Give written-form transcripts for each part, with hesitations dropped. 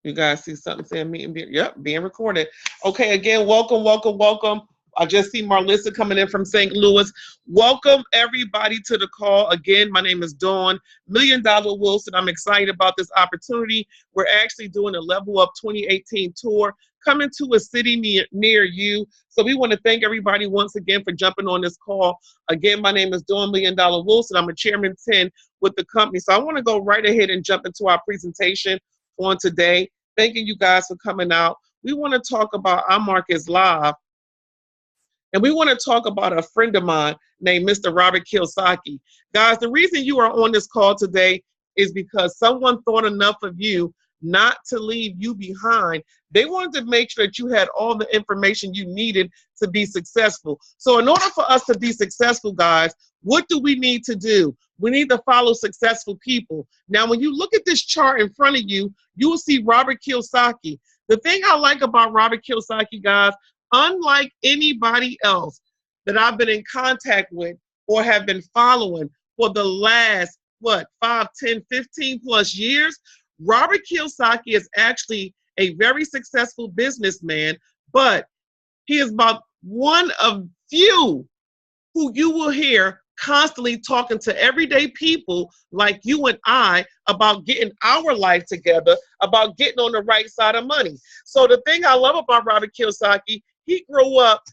You guys see something saying meeting being, yep, being recorded. Okay, again, welcome, welcome, welcome. I just see Marlissa coming in from St. Louis. Welcome everybody to the call. Again, my name is Dawn, $1 Million Wilson. I'm excited about this opportunity. We're actually doing a Level Up 2018 tour coming to a city near you. So we want to thank everybody once again for jumping on this call. Again, my name is Dawn, $1 Million Wilson. I'm a Chairman 10 with the company. So I want to go right ahead and jump into our presentation on today. Thanking you guys for coming out. We want to talk about our markets live, and we want to talk about a friend of mine named Mr. Robert Kiyosaki. Guys, the reason you are on this call today is because someone thought enough of you not to leave you behind. They wanted to make sure that you had all the information you needed to be successful. So in order for us to be successful, guys, what do we need to do? We need to follow successful people. Now, when you look at this chart in front of you, you will see Robert Kiyosaki. The thing I like about Robert Kiyosaki, guys, unlike anybody else that I've been in contact with or have been following for the last, 5, 10, 15 plus years, Robert Kiyosaki is actually a very successful businessman, but he is about one of few who you will hear constantly talking to everyday people like you and I about getting our life together, about getting on the right side of money. So the thing I love about Robert Kiyosaki, he grew up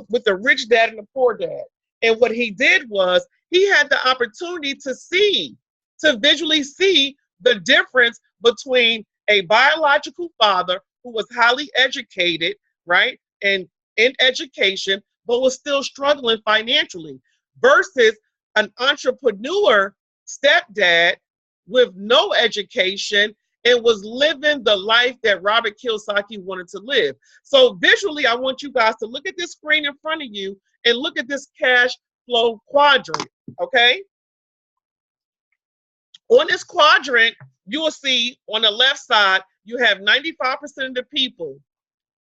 with a rich dad and a poor dad. And what he did was he had the opportunity to visually see the difference between a biological father who was highly educated, right, and in education, but was still struggling financially, versus an entrepreneur stepdad with no education and was living the life that Robert Kiyosaki wanted to live. So visually, I want you guys to look at this screen in front of you and look at this cash flow quadrant, okay? On this quadrant, you will see on the left side, you have 95% of the people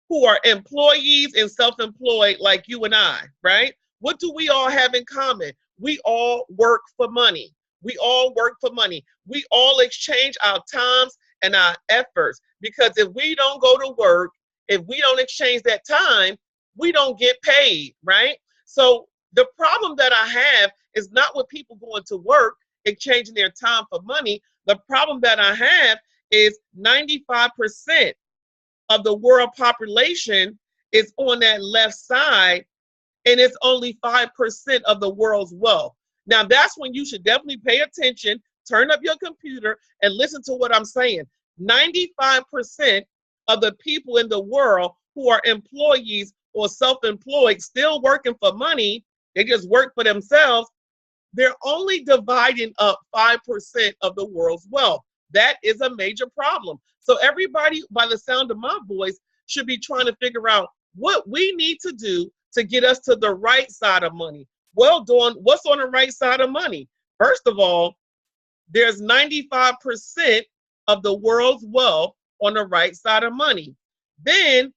who are employees and self-employed like you and I, right? What do we all have in common? We all work for money. We all work for money. We all exchange our times and our efforts, because if we don't go to work, if we don't exchange that time, we don't get paid, right? So the problem that I have is not with people going to work, exchanging their time for money. The problem that I have is 95% of the world population is on that left side, and it's only 5% of the world's wealth. Now, that's when you should definitely pay attention, turn up your computer, and listen to what I'm saying. 95% of the people in the world who are employees or self-employed, still working for money, they just work for themselves, they're only dividing up 5% of the world's wealth. That is a major problem. So everybody, by the sound of my voice, should be trying to figure out what we need to do to get us to the right side of money. Well, Dawn, what's on the right side of money? First of all, there's 95% of the world's wealth on the right side of money. Then,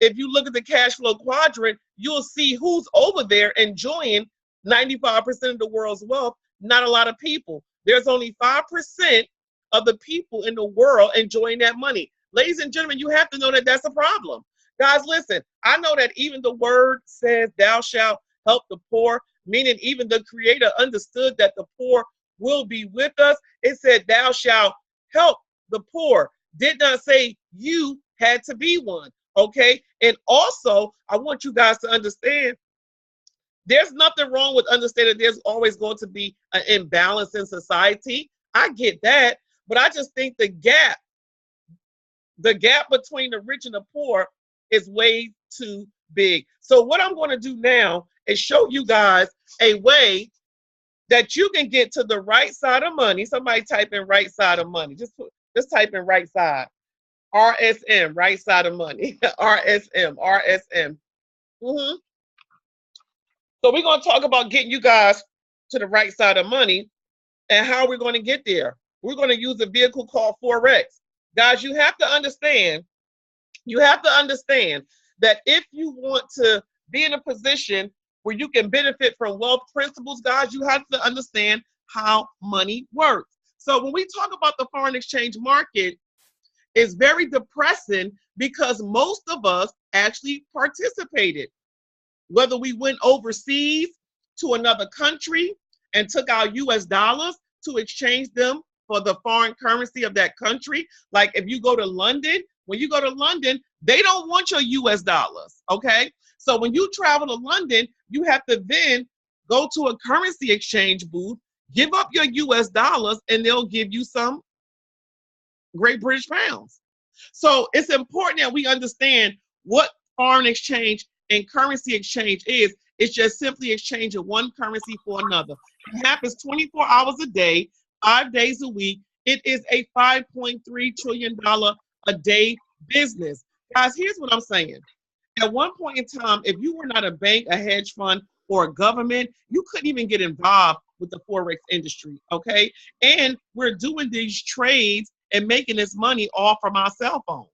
if you look at the cash flow quadrant, you'll see who's over there enjoying 95% of the world's wealth. Not a lot of people. There's only 5% of the people in the world enjoying that money. Ladies and gentlemen, you have to know that that's a problem. Guys, listen, I know that even the word says thou shalt help the poor, meaning even the creator understood that the poor will be with us. It said thou shalt help the poor. Did not say you had to be one, okay? And also, I want you guys to understand, there's nothing wrong with understanding there's always going to be an imbalance in society. I get that, but I just think the gap between the rich and the poor is way too big. So what I'm going to do now is show you guys a way that you can get to the right side of money. Somebody type in right side of money. Just type in right side. RSM, right side of money. RSM. Mm-hmm. So we're going to talk about getting you guys to the right side of money and how we're going to get there. We're going to use a vehicle called Forex. Guys, you have to understand that if you want to be in a position where you can benefit from wealth principles, guys, you have to understand how money works. So when we talk about the foreign exchange market, is very depressing because most of us actually participated. Whether we went overseas to another country and took our US dollars to exchange them for the foreign currency of that country. Like if you go to London, when you go to London, they don't want your US dollars, okay? So when you travel to London, you have to then go to a currency exchange booth, give up your US dollars, and they'll give you some Great British pounds. So it's important that we understand what foreign exchange and currency exchange is. It's just simply exchanging one currency for another. It happens 24 hours a day, 5 days a week. It is a $5.3 trillion a day business. Guys, here's what I'm saying. At one point in time, if you were not a bank, a hedge fund, or a government, you couldn't even get involved with the Forex industry, okay? And we're doing these trades and making this money all from our cell phones.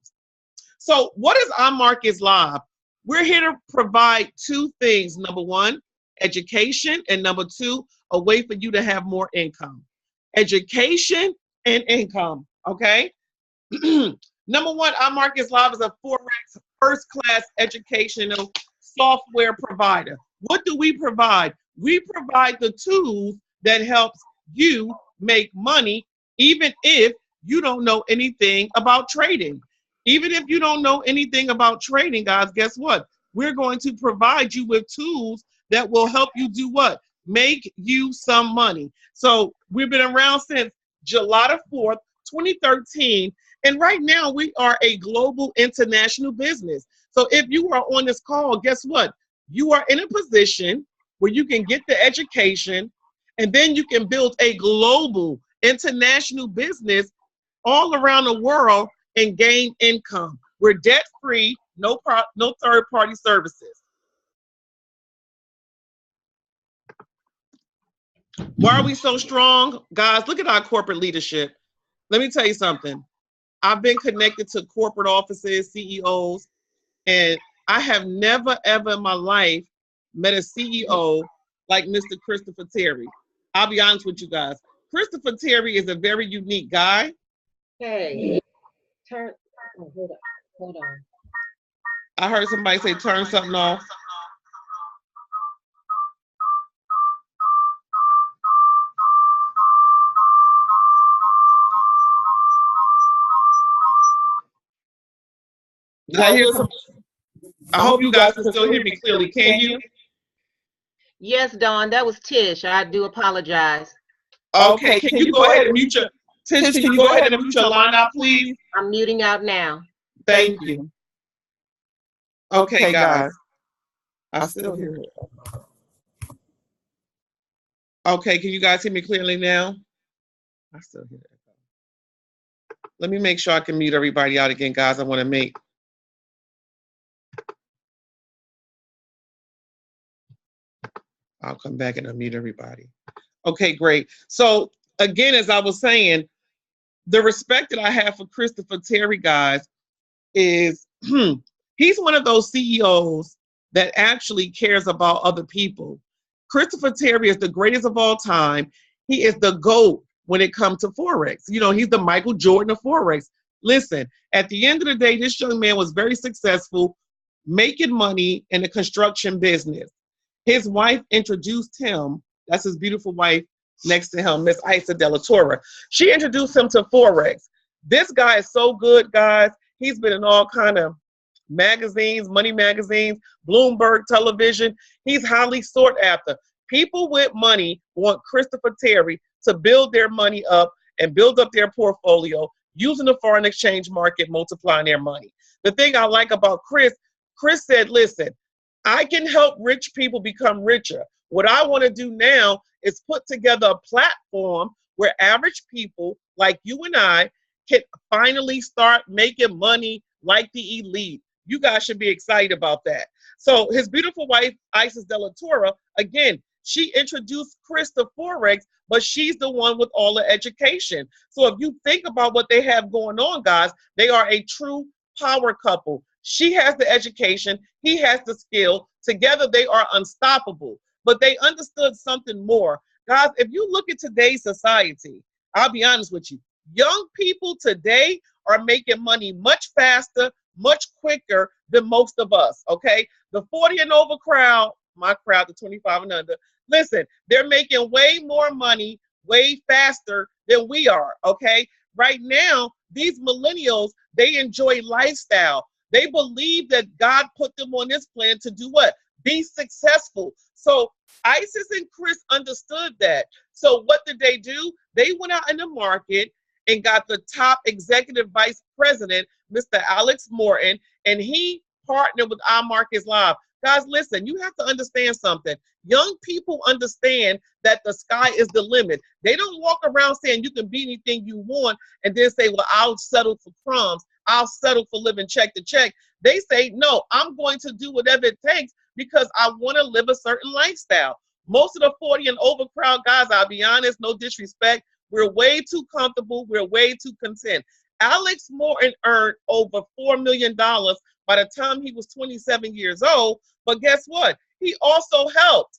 So what is iMarkets Live? We're here to provide two things. Number one, education, and number two, a way for you to have more income. Education and income, okay? Number one, iMarkets Live is a Forex first-class educational software provider. What do we provide? We provide the tools that helps you make money, even if you don't know anything about trading. Even if you don't know anything about trading, guys, guess what? We're going to provide you with tools that will help you do what? Make you some money. So we've been around since July the 4th, 2013. And right now we are a global international business. So if you are on this call, guess what? You are in a position where you can get the education and then you can build a global international business all around the world and gain income. We're debt-free, no third-party services. Why are we so strong? Guys, look at our corporate leadership. Let me tell you something. I've been connected to corporate offices, CEOs, and I have never, ever in my life met a CEO like Mr. Christopher Terry. I'll be honest with you guys. Christopher Terry is a very unique guy. Hey, hold on. I heard somebody say turn something off. Did I hear something? I hope you guys can still hear me clearly. Can you? Yes, Dawn, that was Tish. I do apologize. Okay, can you go ahead and mute your Tish, can you go ahead and mute your line out, please? I'm muting out now. Thank you. Okay, guys. I still hear it. Okay, can you guys hear me clearly now? I still hear it. Let me make sure I can mute everybody out again, guys. I want to make. I'll come back and unmute everybody. Okay, great. So again, as I was saying, the respect that I have for Christopher Terry, guys, is he's one of those CEOs that actually cares about other people. Christopher Terry is the greatest of all time. He is the GOAT when it comes to Forex. You know, he's the Michael Jordan of Forex. Listen, at the end of the day, this young man was very successful making money in the construction business. His wife introduced him, that's his beautiful wife next to him, Miss Isa Delatorre. She introduced him to Forex. This guy is so good, guys. He's been in all kind of magazines, money magazines, Bloomberg television. He's highly sought after. People with money want Christopher Terry to build their money up and build up their portfolio using the foreign exchange market, multiplying their money. The thing I like about Chris said, listen, I can help rich people become richer. What I want to do now is put together a platform where average people like you and I can finally start making money like the elite. You guys should be excited about that. So his beautiful wife, Isis Delatorre, again, she introduced Chris to Forex, but she's the one with all the education. So if you think about what they have going on, guys, they are a true power couple. She has the education, he has the skill. Together they are unstoppable. But they understood something more. Guys, if you look at today's society, I'll be honest with you, young people today are making money much faster, much quicker than most of us, okay? The 40 and over crowd, my crowd, the 25 and under, listen, they're making way more money, way faster than we are, okay? Right now, these millennials, they enjoy lifestyle. They believe that God put them on this plan to do what? Be successful. So Isis and Chris understood that. So what did they do? They went out in the market and got the top executive vice president, Mr. Alex Morton, and he partnered with our Markets Live. Guys, listen, you have to understand something. Young people understand that the sky is the limit. They don't walk around saying you can be anything you want and then say, well, I'll settle for crumbs. I'll settle for living check to check. They say, no, I'm going to do whatever it takes because I want to live a certain lifestyle. Most of the 40 and over crowd, guys, I'll be honest, no disrespect, we're way too comfortable. We're way too content. Alex Morton earned over $4 million by the time he was 27 years old. But guess what? He also helped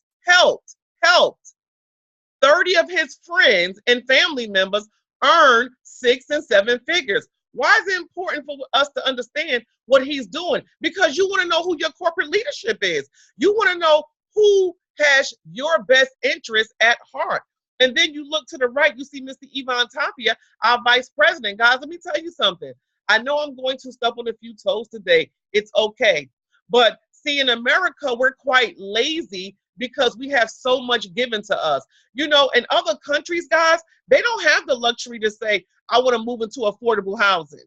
30 of his friends and family members earn 6 and 7 figures. Why is it important for us to understand what he's doing? Because you want to know who your corporate leadership is. You want to know who has your best interest at heart. And then you look to the right, you see Mr. Ivan Tapia, our vice president. Guys, let me tell you something. I know I'm going to step on a few toes today. It's okay. But see, in America, we're quite lazy because we have so much given to us. You know, in other countries, guys, they don't have the luxury to say, I want to move into affordable housing.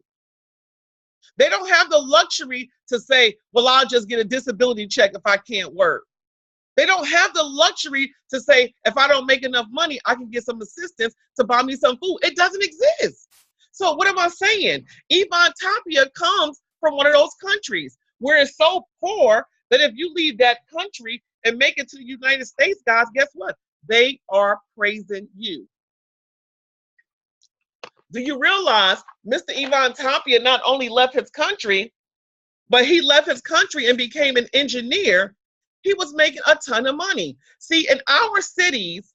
They don't have the luxury to say, well, I'll just get a disability check if I can't work. They don't have the luxury to say, if I don't make enough money, I can get some assistance to buy me some food. It doesn't exist. So what am I saying? Ivan Tapia comes from one of those countries where it's so poor that if you leave that country and make it to the United States, guys, guess what? They are praising you. Do you realize Mr. Ivan Tapia not only left his country, but he left his country and became an engineer. He was making a ton of money. See, in our cities,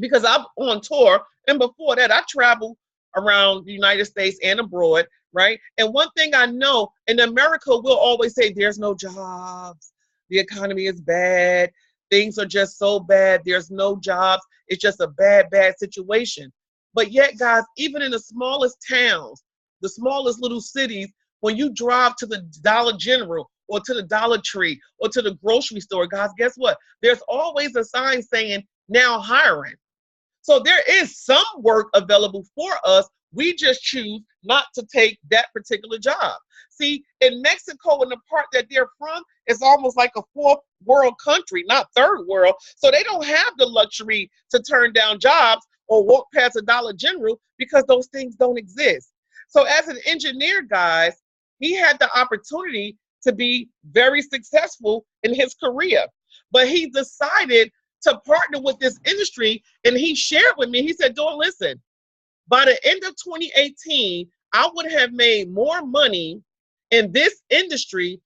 because I'm on tour, and before that, I travel around the United States and abroad, right? And one thing I know, in America, we'll always say there's no jobs. The economy is bad. Things are just so bad. There's no jobs. It's just a bad, bad situation. But yet, guys, even in the smallest towns, the smallest little cities, when you drive to the Dollar General or to the Dollar Tree or to the grocery store, guys, guess what? There's always a sign saying, now hiring. So there is some work available for us. We just choose not to take that particular job. See, in Mexico, in the part that they're from, it's almost like a fourth world country, not third world. So they don't have the luxury to turn down jobs or walk past a Dollar General because those things don't exist. So as an engineer, guys, he had the opportunity to be very successful in his career. But he decided to partner with this industry, and he shared with me, he said, Dawn, listen, by the end of 2018, I would have made more money in this industry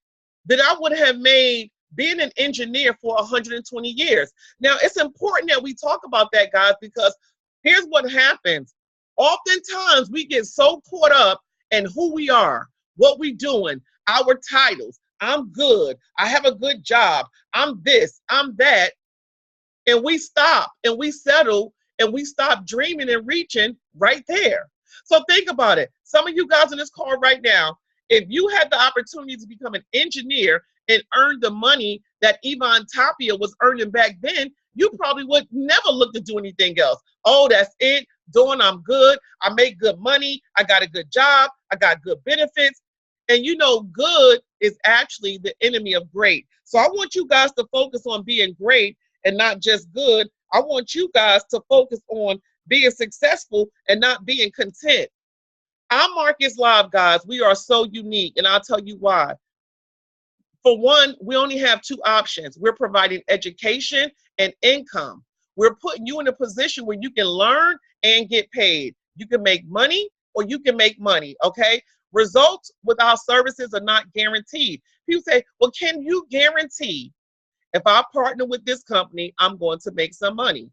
than I would have made being an engineer for 120 years. Now, it's important that we talk about that, guys, because here's what happens. Oftentimes, we get so caught up in who we are, what we're doing, our titles. I'm good. I have a good job. I'm this, I'm that. And we stop and we settle and we stop dreaming and reaching right there. So think about it. Some of you guys in this call right now, if you had the opportunity to become an engineer and earn the money that Ivan Tapia was earning back then, you probably would never look to do anything else. Oh, that's it. Dawn, I'm good. I make good money. I got a good job. I got good benefits. And you know, good is actually the enemy of great. So I want you guys to focus on being great and not just good. I want you guys to focus on being successful and not being content. Our Markets Live, guys, we are so unique, and I'll tell you why. For one, we only have two options. We're providing education and income. We're putting you in a position where you can learn and get paid. You can make money or you can make money, okay? Results with our services are not guaranteed. People say, well, can you guarantee if I partner with this company, I'm going to make some money?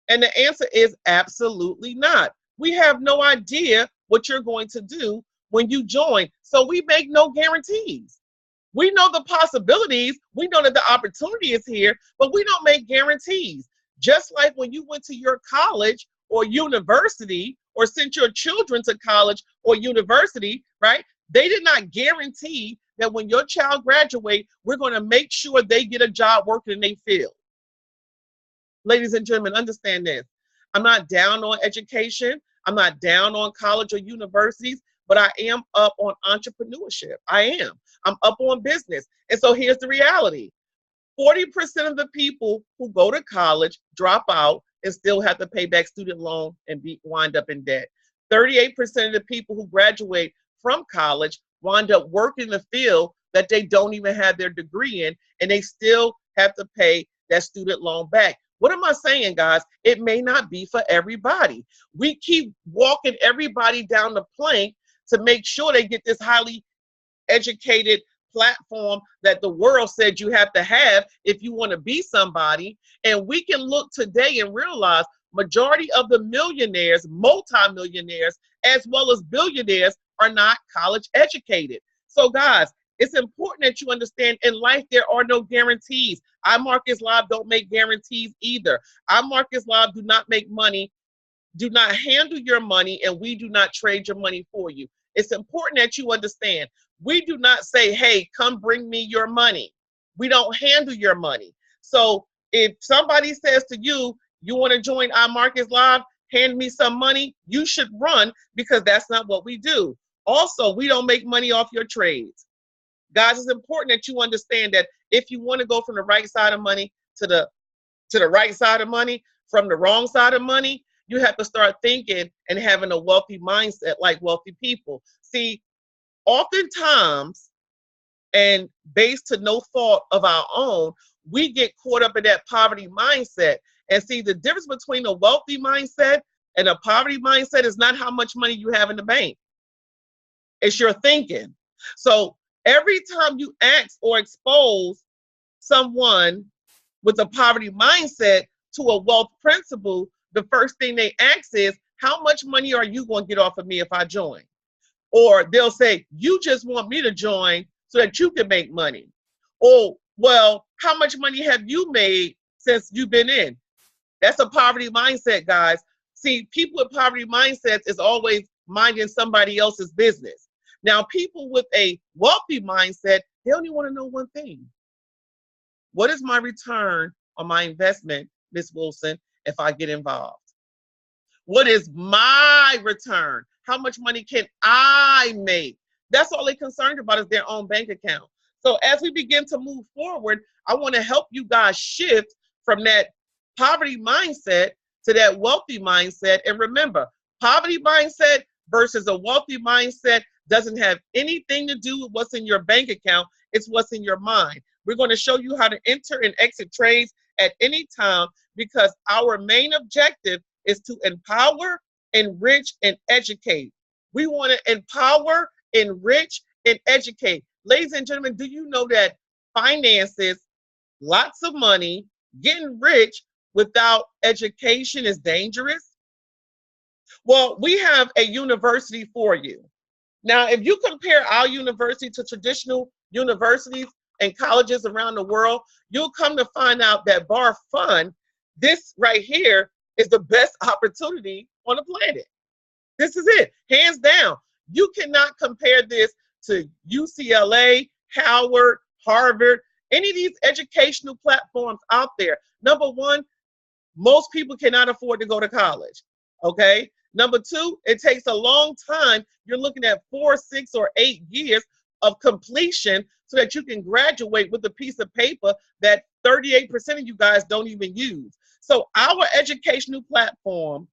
And the answer is absolutely not. We have no idea what you're going to do when you join. So we make no guarantees. We know the possibilities. We know that the opportunity is here, but we don't make guarantees. Just like when you went to your college or university or sent your children to college or university, right? They did not guarantee that when your child graduates, we're going to make sure they get a job working in their field. Ladies and gentlemen, understand this. I'm not down on education. I'm not down on college or universities, but I am up on entrepreneurship. I am. I'm up on business. And so here's the reality. 40% of the people who go to college drop out and still have to pay back student loan and wind up in debt. 38% of the people who graduate from college wind up working in the field that they don't even have their degree in, and they still have to pay that student loan back. What am I saying, guys? It may not be for everybody. We keep walking everybody down the plank to make sure they get this highly educated platform that the world said you have to have if you want to be somebody. And we can look today and realize majority of the millionaires, multimillionaires, as well as billionaires are not college educated. So guys, it's important that you understand in life there are no guarantees. I, Marcus Live, don't make guarantees either. I, Marcus Live, do not make money, do not handle your money, and we do not trade your money for you. It's important that you understand. We do not say, hey, come bring me your money. We don't handle your money. So if somebody says to you, you want to join our Marcus Live, hand me some money, you should run, because that's not what we do. Also, we don't make money off your trades. Guys, it's important that you understand that if you want to go from the right side of money to the right side of money, from the wrong side of money, you have to start thinking and having a wealthy mindset like wealthy people. See, oftentimes, and based to no fault of our own, we get caught up in that poverty mindset. And see, the difference between a wealthy mindset and a poverty mindset is not how much money you have in the bank. It's your thinking. So every time you ask or expose someone with a poverty mindset to a wealth principle, the first thing they ask is, how much money are you going to get off of me if I join? Or they'll say, you just want me to join so that you can make money. Oh, well, how much money have you made since you've been in? That's a poverty mindset, guys. See, people with poverty mindsets is always minding somebody else's business. Now, people with a wealthy mindset, they only want to know one thing. What is my return on my investment, Ms. Wilson, if I get involved? What is my return? How much money can I make? That's all they're concerned about, is their own bank account. So as we begin to move forward, I want to help you guys shift from that poverty mindset to that wealthy mindset. And remember, poverty mindset versus a wealthy mindset doesn't have anything to do with what's in your bank account. It's what's in your mind. We're going to show you how to enter and exit trades at any time, because our main objective is to empower, enrich, and educate. We want to empower, enrich, and educate. Ladies and gentlemen, do you know that finances, lots of money, getting rich without education is dangerous? Well, we have a university for you. Now, if you compare our university to traditional universities and colleges around the world, you'll come to find out that bar fun, this right here is the best opportunity on the planet. This is it, hands down. You cannot compare this to UCLA, Howard, Harvard, any of these educational platforms out there. Number one, most people cannot afford to go to college, okay? Number two, it takes a long time. You're looking at 4, 6, or 8 years of completion so that you can graduate with a piece of paper that 38% of you guys don't even use. So our educational platform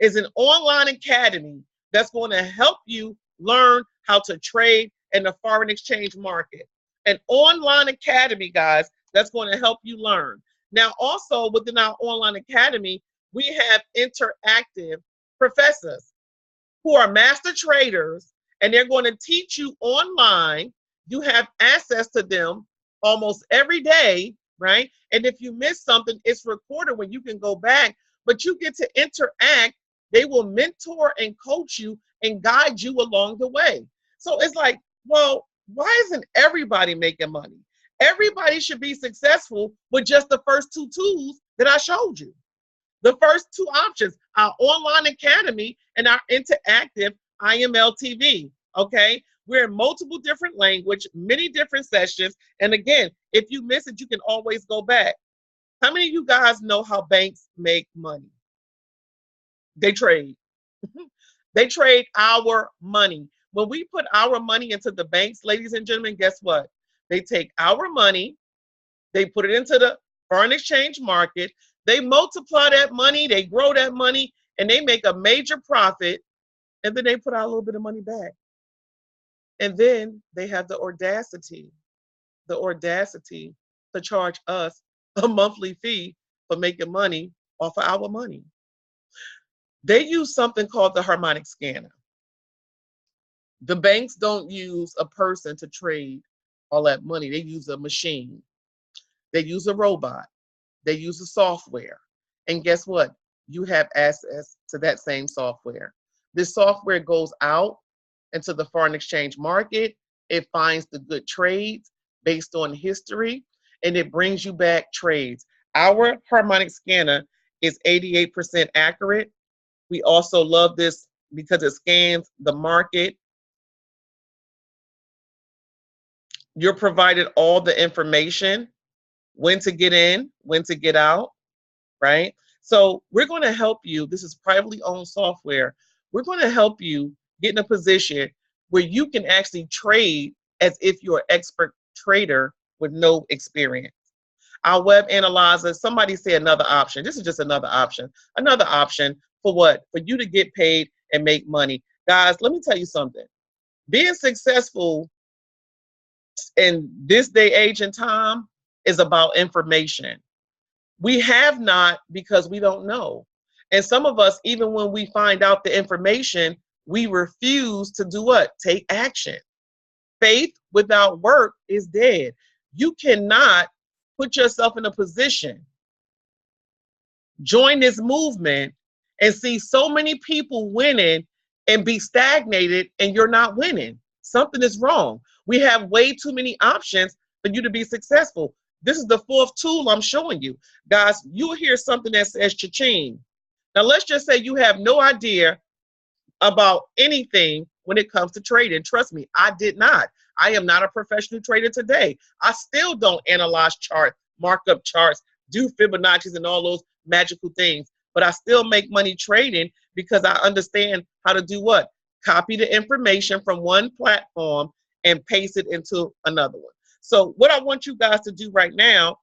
is an online academy that's going to help you learn how to trade in the foreign exchange market. An online academy, guys, that's going to help you learn. Now, also within our online academy, we have interactive professors who are master traders, and they're going to teach you online. You have access to them almost every day, right? And if you miss something, it's recorded where you can go back, but you get to interact. They will mentor and coach you and guide you along the way. So it's like, well, why isn't everybody making money? Everybody should be successful with just the first two tools that I showed you. The first two options, our online academy and our interactive IML TV. Okay. We're in multiple different language, many different sessions. And again, if you miss it, you can always go back. How many of you guys know how banks make money? They trade. They trade our money. When we put our money into the banks, ladies and gentlemen, guess what? They take our money, they put it into the foreign exchange market, they multiply that money, they grow that money, and they make a major profit, and then they put out a little bit of money back. And then they have the audacity to charge us a monthly fee for making money off of our money. They use something called the harmonic scanner. The banks don't use a person to trade all that money. They use a machine. They use a robot. They use a software. And guess what? You have access to that same software. This software goes out into the foreign exchange market. It finds the good trades based on history, and it brings you back trades. Our harmonic scanner is 88% accurate. We also love this because it scans the market. You're provided all the information, when to get in, when to get out, right? So we're going to help you. This is privately owned software. We're going to help you get in a position where you can actually trade as if you're an expert trader with no experience. Our web analyzer, somebody say another option. This is just another option. Another option for what? For you to get paid and make money. Guys, let me tell you something. Being successful in this day, age, and time is about information. We have not because we don't know. And some of us, even when we find out the information, we refuse to do what? Take action. Faith without work is dead. You cannot put yourself in a position, join this movement, and see so many people winning and be stagnated and you're not winning. Something is wrong. We have way too many options for you to be successful. This is the fourth tool I'm showing you. Guys, you'll hear something that says cha-ching. Now, let's just say you have no idea about anything when it comes to trading. Trust me, I did not. I am not a professional trader today. I still don't analyze charts, markup charts, do Fibonacci's and all those magical things. But I still make money trading because I understand how to do what? Copy the information from one platform and paste it into another one. So what I want you guys to do right now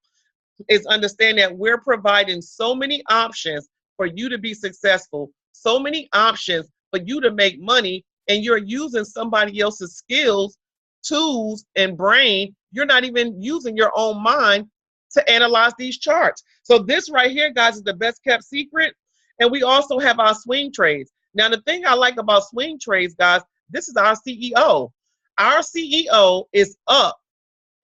is understand that we're providing so many options for you to be successful, so many options for you to make money, and you're using somebody else's skills, tools, and brain. You're not even using your own mind to analyze these charts. So this right here, guys, is the best kept secret. And we also have our swing trades. Now, the thing I like about swing trades, guys, this is our CEO. Our CEO is up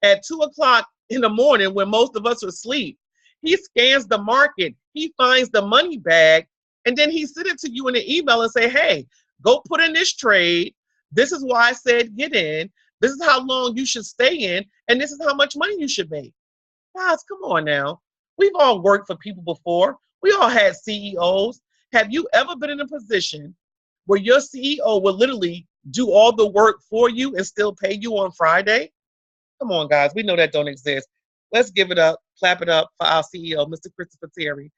at 2 o'clock in the morning when most of us are asleep. He scans the market. He finds the money bag, and then he sends it to you in an email and say, hey, go put in this trade. This is why I said get in. This is how long you should stay in, and this is how much money you should make. Guys, come on now. We've all worked for people before. We all had CEOs. Have you ever been in a position where your CEO will literally do all the work for you and still pay you on Friday? Come on, guys. We know that don't exist. Let's give it up, clap it up for our CEO, Mr. Christopher Terry.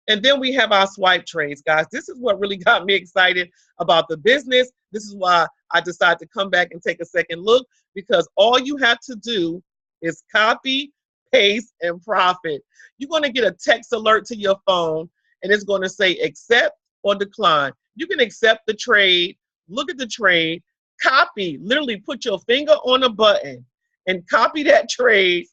And then we have our swipe trades, guys. This is what really got me excited about the business. This is why I decided to come back and take a second look, because all you have to do is copy, paste, and profit. You're going to get a text alert to your phone, and it's going to say accept or decline. You can accept the trade, look at the trade, copy, literally put your finger on a button and copy that trade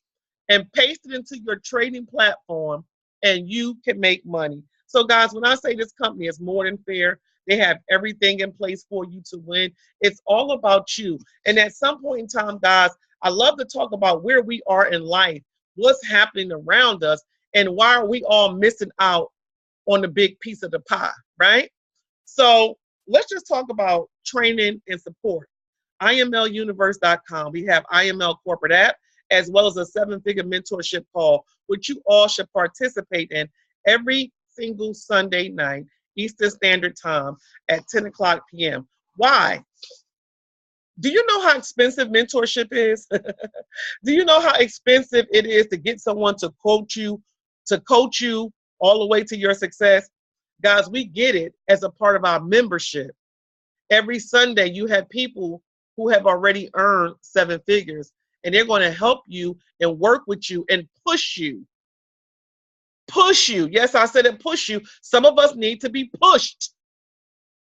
and paste it into your trading platform, and you can make money. So guys, when I say this company is more than fair, they have everything in place for you to win. It's all about you. And at some point in time, guys, I love to talk about where we are in life, what's happening around us, and why are we all missing out on the big piece of the pie, right? So let's just talk about training and support. IMLuniverse.com. We have IML corporate app as well as a 7-figure mentorship call, which you all should participate in every single Sunday night, Eastern Standard Time at 10 o'clock p.m. Why? Do you know how expensive mentorship is? Do you know how expensive it is to get someone to coach you all the way to your success? Guys, we get it as a part of our membership. Every Sunday, you have people who have already earned 7 figures, and they're going to help you and work with you and push you. Push you. Yes, I said it, push you. Some of us need to be pushed.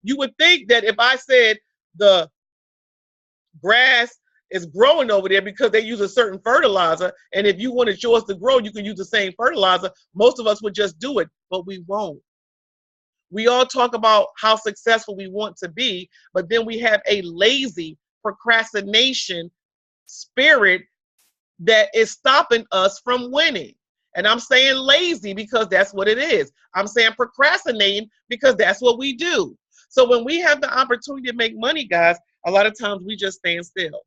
You would think that if I said the grass is growing over there because they use a certain fertilizer, and if you wanted yours to grow, you can use the same fertilizer, most of us would just do it, but we won't. We all talk about how successful we want to be, but then we have a lazy procrastination spirit that is stopping us from winning. And I'm saying lazy because that's what it is. I'm saying procrastinating because that's what we do. So when we have the opportunity to make money, guys, a lot of times we just stand still.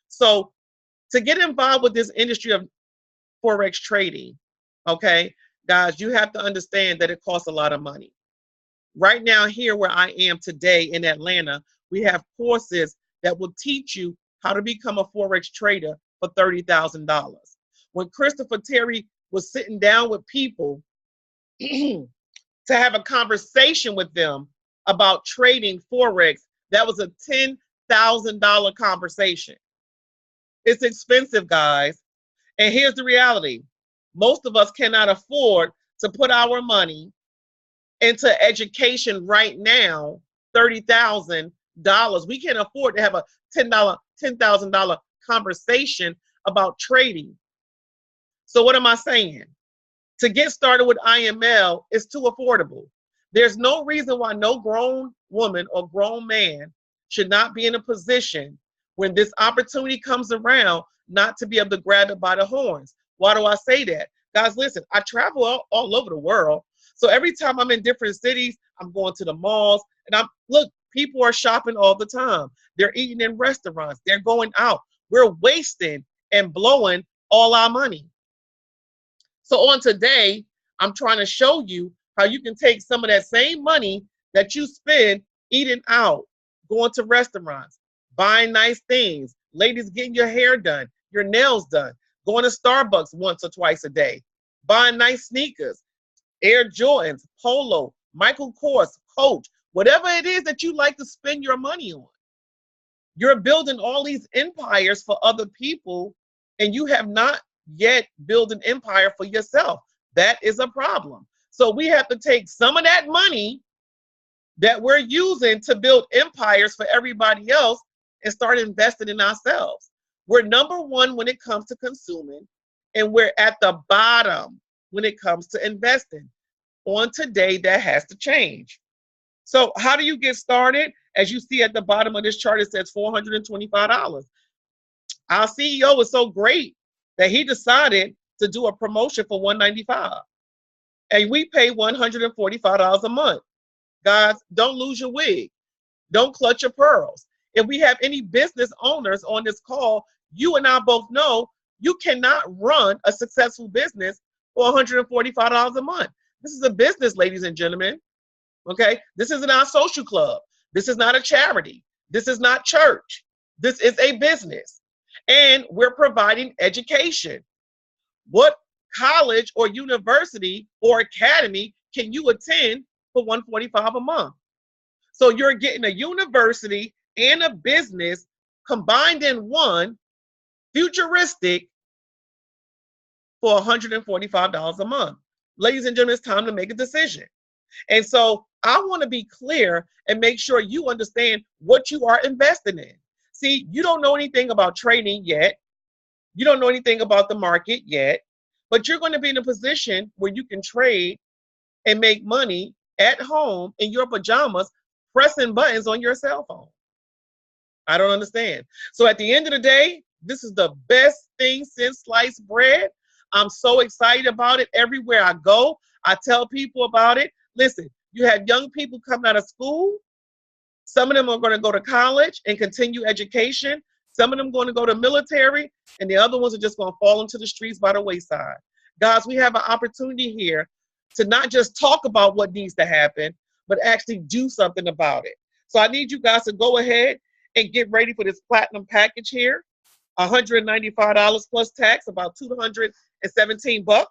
So to get involved with this industry of Forex trading, okay, guys, you have to understand that it costs a lot of money. Right now, here where I am today in Atlanta, we have courses that will teach you how to become a Forex trader for $30,000. When Christopher Terry was sitting down with people to have a conversation with them about trading Forex, that was a $10,000 conversation. It's expensive, guys. And here's the reality. Most of us cannot afford to put our money into education right now, $30,000. We can't afford to have a $10,000 conversation about trading. So what am I saying? To get started with IML is too affordable. There's no reason why no grown woman or grown man should not be in a position when this opportunity comes around not to be able to grab it by the horns. Why do I say that? Guys, listen, I travel all over the world. So every time I'm in different cities, I'm going to the malls, and look, people are shopping all the time. They're eating in restaurants. They're going out. We're wasting and blowing all our money. So on today, I'm trying to show you how you can take some of that same money that you spend eating out, going to restaurants, buying nice things, ladies getting your hair done, your nails done, going to Starbucks once or twice a day, buying nice sneakers, Air Jordans, Polo, Michael Kors, Coach, whatever it is that you like to spend your money on. You're building all these empires for other people, and you have not yet built an empire for yourself. That is a problem. So we have to take some of that money that we're using to build empires for everybody else and start investing in ourselves. We're number one when it comes to consuming, and we're at the bottom when it comes to investing. On today, that has to change. So how do you get started? As you see at the bottom of this chart, it says $425. Our CEO is so great that he decided to do a promotion for $195. And we pay $145 a month. Guys, don't lose your wig. Don't clutch your pearls. If we have any business owners on this call, you and I both know you cannot run a successful business for $145 a month. This is a business, ladies and gentlemen. Okay? This isn't our social club. This is not a charity. This is not church. This is a business. And we're providing education. What college or university or academy can you attend for $145 a month? So you're getting a university and a business combined in one, futuristic, for $145 a month. Ladies and gentlemen, it's time to make a decision. And so I want to be clear and make sure you understand what you are investing in. See, you don't know anything about trading yet. You don't know anything about the market yet, but you're going to be in a position where you can trade and make money at home in your pajamas, pressing buttons on your cell phone. I don't understand. So at the end of the day, this is the best thing since sliced bread. I'm so excited about it. Everywhere I go, I tell people about it. Listen, you have young people coming out of school Some of them are going to go to college and continue education. Some of them going to go to military, and the other ones are just going to fall into the streets by the wayside. Guys, we have an opportunity here to not just talk about what needs to happen, but actually do something about it. So I need you guys to go ahead and get ready for this platinum package here. $195 plus tax, about $217.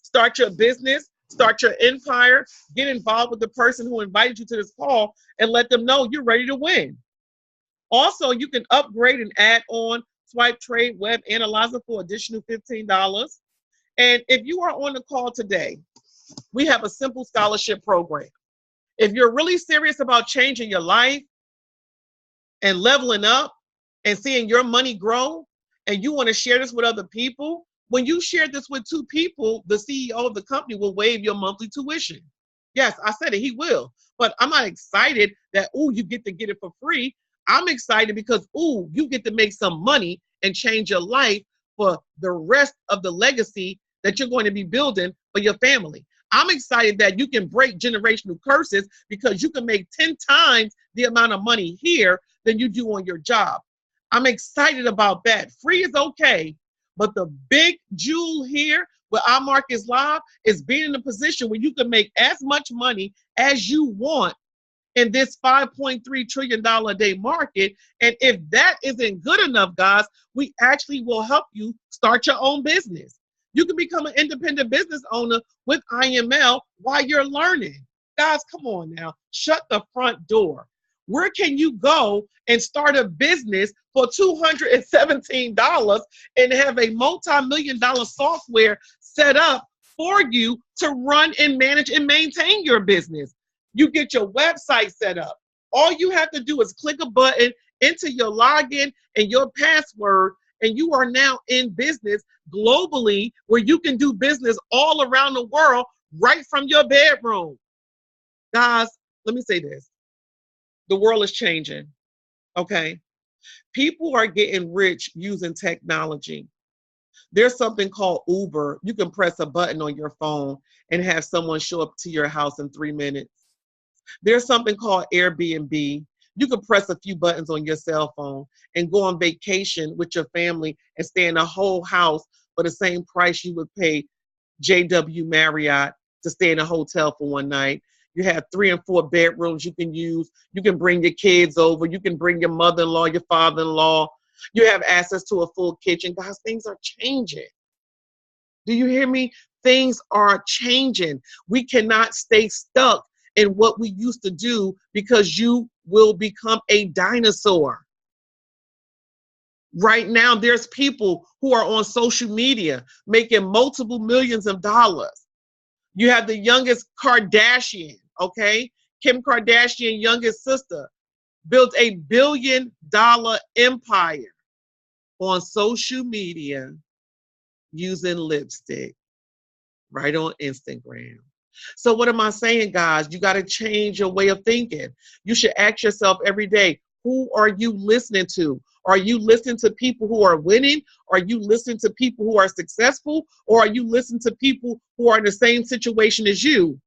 Start your business, start your empire, get involved with the person who invited you to this call and let them know you're ready to win. Also, you can upgrade and add on Swipe Trade Web Analyzer for additional $15. And if you are on the call today, we have a simple scholarship program. If you're really serious about changing your life and leveling up and seeing your money grow, and you want to share this with other people, when you share this with 2 people, the CEO of the company will waive your monthly tuition. Yes, I said it, he will. But I'm not excited that, ooh, you get to get it for free. I'm excited because, ooh, you get to make some money and change your life for the rest of the legacy that you're going to be building for your family. I'm excited that you can break generational curses because you can make 10 times the amount of money here than you do on your job. I'm excited about that. Free is okay, but the big jewel here where our market is live is being in a position where you can make as much money as you want in this $5.3 trillion a day market. And if that isn't good enough, guys, we actually will help you start your own business. You can become an independent business owner with IML while you're learning. Guys, come on now, shut the front door. Where can you go and start a business for $217 and have a multi-million-dollar software set up for you to run and manage and maintain your business? You get your website set up. All you have to do is click a button, enter your login and your password, and you are now in business globally where you can do business all around the world right from your bedroom. Guys, let me say this. The world is changing, okay? People are getting rich using technology. There's something called Uber. You can press a button on your phone and have someone show up to your house in 3 minutes. There's something called Airbnb. You can press a few buttons on your cell phone and go on vacation with your family and stay in a whole house for the same price you would pay JW Marriott to stay in a hotel for one night. You have 3 and 4 bedrooms you can use. You can bring your kids over. You can bring your mother-in-law, your father-in-law. You have access to a full kitchen. Guys, things are changing. Do you hear me? Things are changing. We cannot stay stuck in what we used to do because you will become a dinosaur. Right now, there's people who are on social media making multiple millions of dollars. You have the youngest Kardashian, okay? Kim Kardashian, youngest sister, built a $1 billion empire on social media using lipstick right on Instagram. So what am I saying, guys? You got to change your way of thinking. You should ask yourself every day, who are you listening to? Are you listening to people who are winning? Are you listening to people who are successful? Or are you listening to people who are in the same situation as you?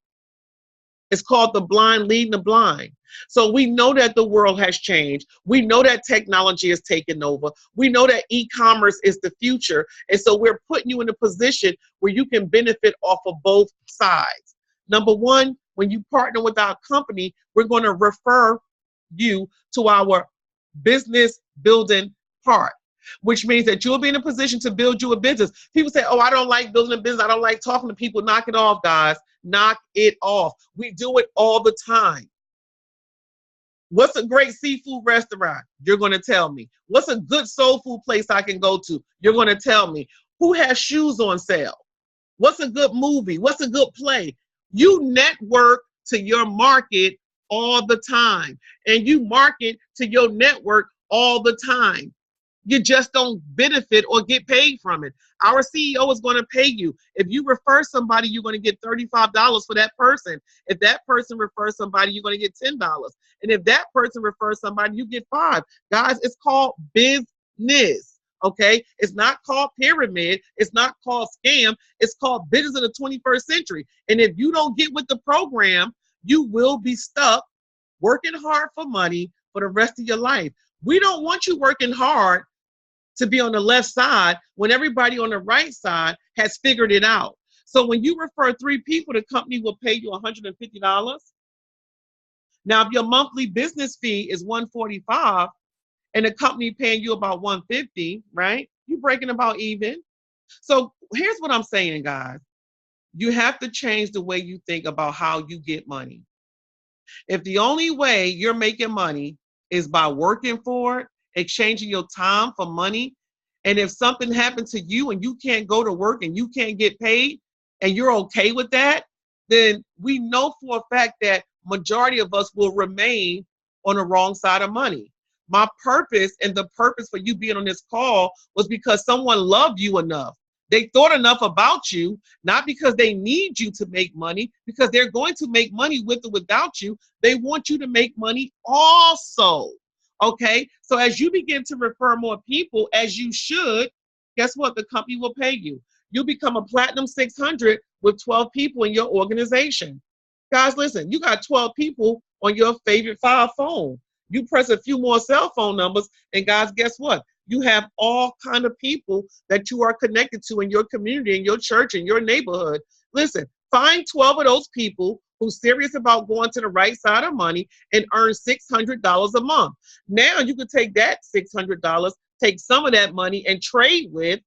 It's called the blind leading the blind. So we know that the world has changed. We know that technology is taking over. We know that e-commerce is the future. And so we're putting you in a position where you can benefit off of both sides. Number one, when you partner with our company, we're going to refer you to our business building part, which means that you'll be in a position to build you a business. People say, oh, I don't like building a business. I don't like talking to people. Knock it off, guys. Knock it off. We do it all the time. What's a great seafood restaurant? You're going to tell me. What's a good soul food place I can go to? You're going to tell me. Who has shoes on sale? What's a good movie? What's a good play? You network to your market all the time, and you market to your network all the time. You just don't benefit or get paid from it. Our CEO is going to pay you. If you refer somebody, you're going to get $35 for that person. If that person refers somebody, you're going to get $10. And if that person refers somebody, you get $5. Guys, it's called business. Okay? It's not called pyramid. It's not called scam. It's called business in the 21st century. And if you don't get with the program, you will be stuck working hard for money for the rest of your life. We don't want you working hard to be on the left side when everybody on the right side has figured it out. So when you refer 3 people, the company will pay you $150. Now, if your monthly business fee is $145 and the company paying you about $150, right? You're breaking about even. So here's what I'm saying, guys. You have to change the way you think about how you get money. If the only way you're making money is by working for it, exchanging your time for money, and if something happened to you and you can't go to work and you can't get paid and you're okay with that, then we know for a fact that majority of us will remain on the wrong side of money. My purpose and the purpose for you being on this call was because someone loved you enough. They thought enough about you, not because they need you to make money, because they're going to make money with or without you. They want you to make money also. Okay, so as you begin to refer more people, as you should, guess what? The company will pay you. You'll become a Platinum 600 with 12 people in your organization. Guys, listen, you got 12 people on your favorite file phone. You press a few more cell phone numbers, and guys, guess what? You have all kind of people that you are connected to in your community, in your church, in your neighborhood. Listen, find 12 of those people who's serious about going to the right side of money and earn $600 a month. Now you can take that $600, take some of that money and trade with.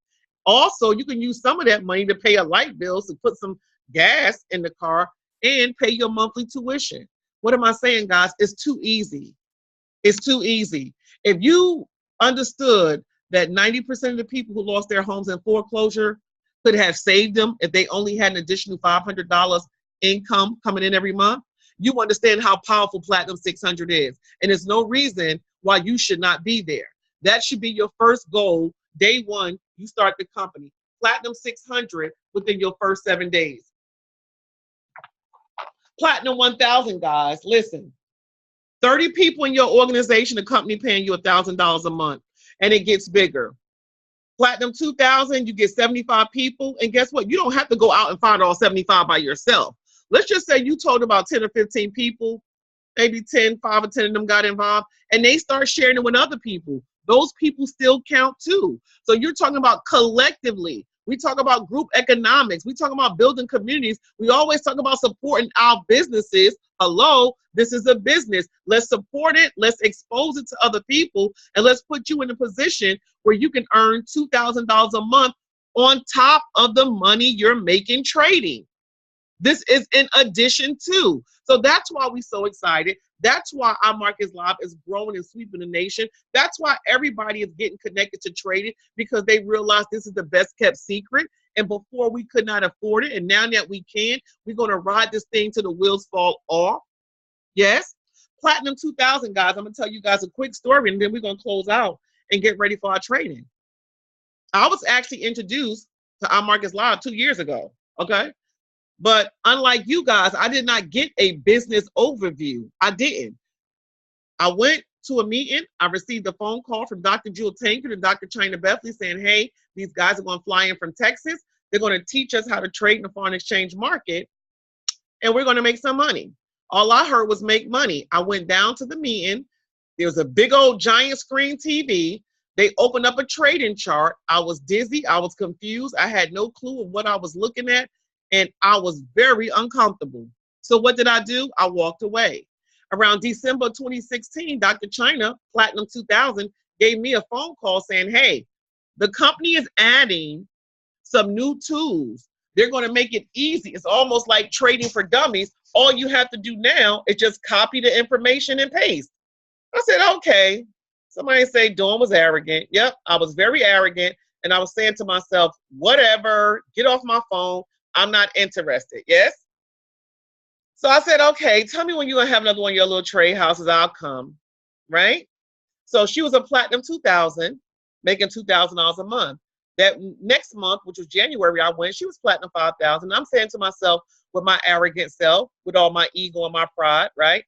Also, you can use some of that money to pay a light bill, to put some gas in the car and pay your monthly tuition. What am I saying, guys? It's too easy. It's too easy. If you understood that 90% of the people who lost their homes in foreclosure could have saved them if they only had an additional $500 income coming in every month, you understand how powerful Platinum 600 is. And there's no reason why you should not be there. That should be your first goal. Day one, you start the company. Platinum 600 within your first 7 days. Platinum 1000, guys, listen. 30 people in your organization, the company paying you $1,000 a month, and it gets bigger. Platinum 2000, you get 75 people, and guess what? You don't have to go out and find all 75 by yourself. Let's just say you told about 10 or 15 people, maybe 10, 5 or 10 of them got involved, and they start sharing it with other people. Those people still count too. So you're talking about collectively. We talk about group economics. We talk about building communities. We always talk about supporting our businesses. Hello, this is a business. Let's support it. Let's expose it to other people. And let's put you in a position where you can earn $2,000 a month on top of the money you're making trading. This is in addition to. So that's why we're so excited. That's why our Markets Live is growing and sweeping the nation. That's why everybody is getting connected to trading, because they realize this is the best kept secret. And before we could not afford it. And now that we can, we're going to ride this thing till the wheels fall off. Yes. Platinum 2000, guys. I'm going to tell you guys a quick story, and then we're going to close out and get ready for our trading. I was actually introduced to our Markets Live 2 years ago. Okay. But unlike you guys, I did not get a business overview. I didn't. I went to a meeting. I received a phone call from Dr. Jewel Tankard and Dr. China Bethley saying, hey, these guys are going to fly in from Texas. They're going to teach us how to trade in the foreign exchange market, and we're going to make some money. All I heard was make money. I went down to the meeting. There was a big old giant screen TV. They opened up a trading chart. I was dizzy. I was confused. I had no clue of what I was looking at. And I was very uncomfortable. So what did I do? I walked away. Around December 2016, Dr. China, Platinum 2000, gave me a phone call saying, hey, the company is adding some new tools. They're going to make it easy. It's almost like trading for dummies. All you have to do now is just copy the information and paste. I said, okay. Somebody say Dawn was arrogant. Yep, I was very arrogant. And I was saying to myself, whatever, get off my phone. I'm not interested. Yes. So I said, okay, tell me when you're going to have another one of your little trade houses. I'll come. Right. So she was a Platinum 2000, making $2,000 a month. That next month, which was January, I went. She was Platinum 5000. I'm saying to myself, with my arrogant self, with all my ego and my pride, right?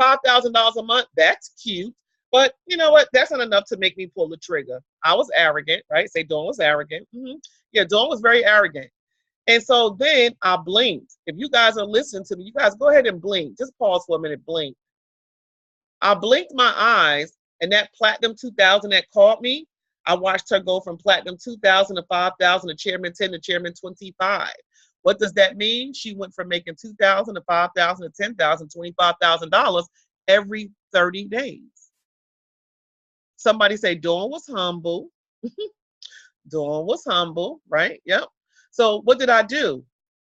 $5,000 a month. That's cute. But you know what? That's not enough to make me pull the trigger. I was arrogant, right? Say Dawn was arrogant. Yeah, Dawn was very arrogant. And so then I blinked. If you guys are listening to me, you guys go ahead and blink. Just pause for a minute, blink. I blinked my eyes, and that Platinum 2000 that called me, I watched her go from Platinum 2000 to 5,000 to Chairman 10 to Chairman 25. What does that mean? She went from making 2,000 to 5,000 to 10,000, $25,000 every 30 days. Somebody say Dawn was humble. Dawn was humble, right? Yep. So what did I do?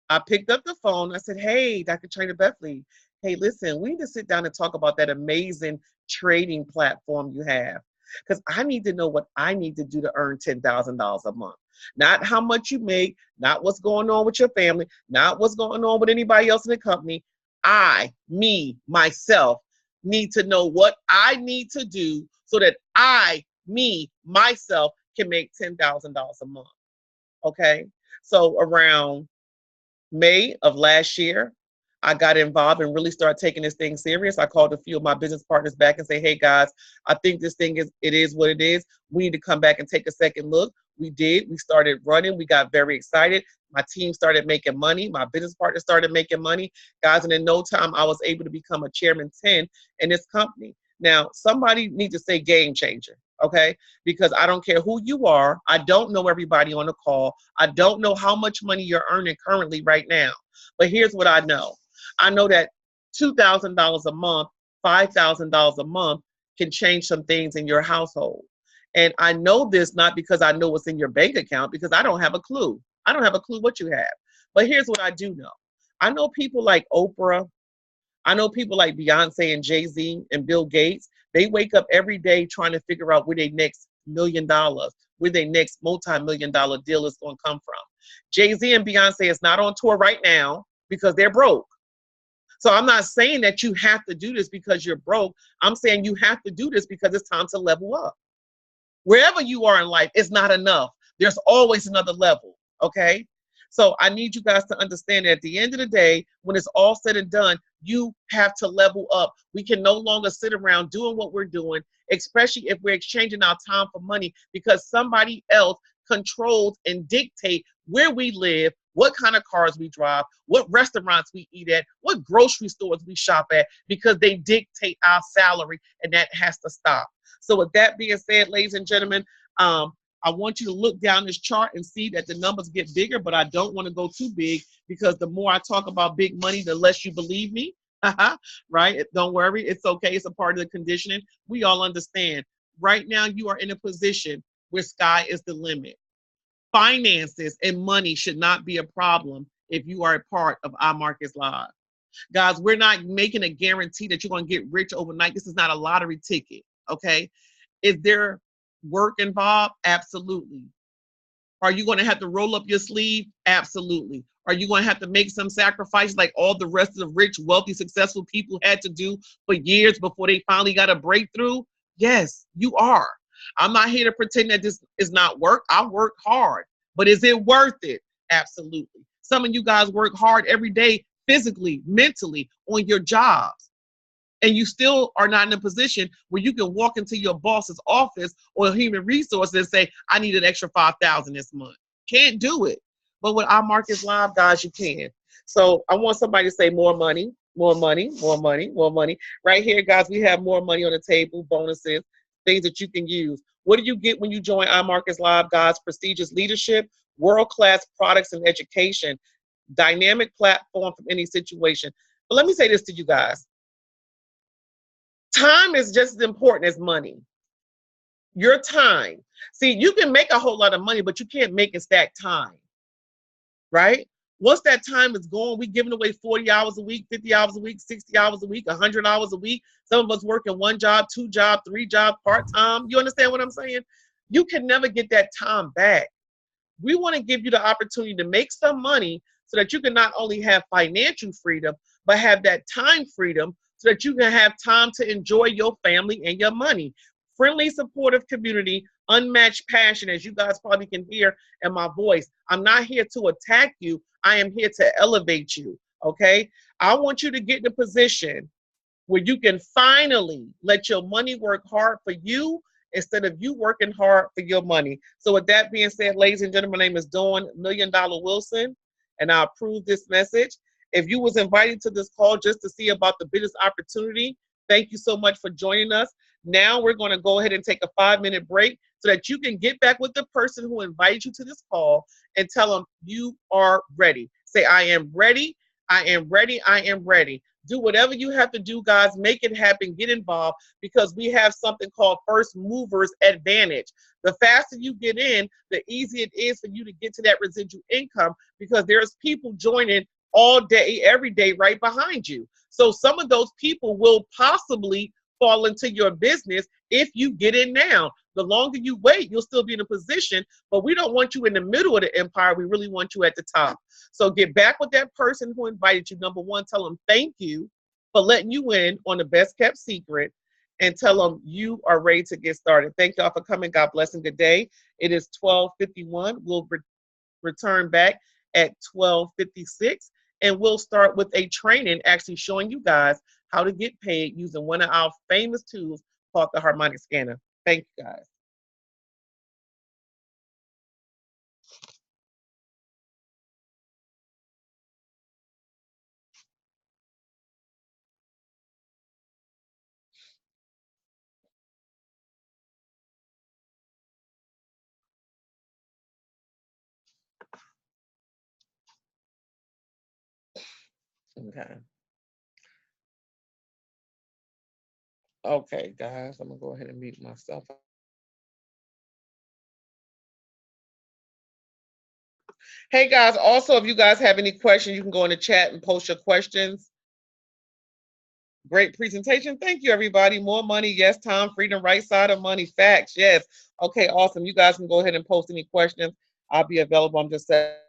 I picked up the phone. I said, hey, Dr. Trainer Bethany, hey, listen, we need to sit down and talk about that amazing trading platform you have. Because I need to know what I need to do to earn $10,000 a month. Not how much you make, not what's going on with your family, not what's going on with anybody else in the company. Myself, need to know what I need to do so that myself, can make $10,000 a month. Okay? So around May of last year, I got involved and really started taking this thing serious. I called a few of my business partners back and say, hey guys, I think this thing is what it is. We need to come back and take a second look. We did. We started running. We got very excited. My team started making money. My business partners started making money. Guys, and in no time, I was able to become a Chairman 10 in this company. Now, somebody needs to say game changer, okay? Because I don't care who you are. I don't know everybody on the call. I don't know how much money you're earning currently right now. But here's what I know. I know that $2,000 a month, $5,000 a month can change some things in your household. And I know this not because I know what's in your bank account, because I don't have a clue. I don't have a clue what you have. But here's what I do know. I know people like Oprah. I know people like Beyonce and Jay-Z and Bill Gates. They wake up every day trying to figure out where their next $1 million, where their next multi-million-dollar deal is going to come from. Jay-Z and Beyonce is not on tour right now because they're broke. So I'm not saying that you have to do this because you're broke. I'm saying you have to do this because it's time to level up. Wherever you are in life, it's not enough. There's always another level, okay? So I need you guys to understand that at the end of the day, when it's all said and done, you have to level up. We can no longer sit around doing what we're doing, especially if we're exchanging our time for money, because somebody else controls and dictate where we live, what kind of cars we drive, what restaurants we eat at, what grocery stores we shop at, because they dictate our salary, and that has to stop. So with that being said, ladies and gentlemen, I want you to look down this chart and see that the numbers get bigger, but I don't want to go too big, because the more I talk about big money, the less you believe me, right? Don't worry, it's okay. It's a part of the conditioning. We all understand. Right now, you are in a position where sky is the limit. Finances and money should not be a problem if you are a part of iMarkets Live. Guys, we're not making a guarantee that you're going to get rich overnight. This is not a lottery ticket, okay? Is there work involved? Absolutely. Are you going to have to roll up your sleeve? Absolutely. Are you going to have to make some sacrifices like all the rest of the rich, wealthy, successful people had to do for years before they finally got a breakthrough? Yes, you are. I'm not here to pretend that this is not work. I work hard, but is it worth it? Absolutely. Some of you guys work hard every day, physically, mentally, on your jobs, and you still are not in a position where you can walk into your boss's office or human resources and say, I need an extra $5,000 this month. Can't do it. But with iMarkets Live, guys, you can. So I want somebody to say more money, more money, more money, more money. Right here, guys, we have more money on the table, bonuses, things that you can use. What do you get when you join iMarkets Live, guys? Prestigious leadership, world-class products and education, dynamic platform from any situation. But let me say this to you guys. Time is just as important as money. Your time. See, you can make a whole lot of money, but you can't make and stack time, right? Once that time is gone, we're giving away 40 hours a week, 50 hours a week, 60 hours a week, 100 hours a week. Some of us working 1 job, 2 jobs, 3 jobs, part-time. You understand what I'm saying? You can never get that time back. We want to give you the opportunity to make some money so that you can not only have financial freedom, but have that time freedom so that you can have time to enjoy your family and your money. Friendly, supportive community, unmatched passion, as you guys probably can hear in my voice. I'm not here to attack you. I am here to elevate you, okay? I want you to get in a position where you can finally let your money work hard for you instead of you working hard for your money. So with that being said, ladies and gentlemen, my name is Dawn $1 Million Wilson, and I approve this message. If you was invited to this call just to see about the business opportunity, Thank you so much for joining us. Now we're going to go ahead and take a 5-minute break so that you can get back with the person who invited you to this call and tell them you are ready. Say, I am ready. I am ready. I am ready. Do whatever you have to do, guys. Make it happen. Get involved because we have something called first movers advantage. The faster you get in, the easier it is for you to get to that residual income because there's people joining all day, every day, right behind you. So some of those people will possibly fall into your business if you get in now. The longer you wait, you'll still be in a position, but we don't want you in the middle of the empire. We really want you at the top. So get back with that person who invited you. Number one, tell them thank you for letting you in on the best kept secret and tell them you are ready to get started. Thank y'all for coming. God bless and good day. It is 12:51. We'll return back at 12:56 and we'll start with a training actually showing you guys how to get paid using one of our famous tools called the harmonic scanner. Thank you guys. Okay. Okay, guys, I'm gonna go ahead and mute myself. Hey guys, also if you guys have any questions, you can go in the chat and post your questions. Great presentation. Thank you, everybody. More money. Yes, time, freedom, right side of money. Facts. Yes. Okay, awesome. You guys can go ahead and post any questions. I'll be available. I'm just set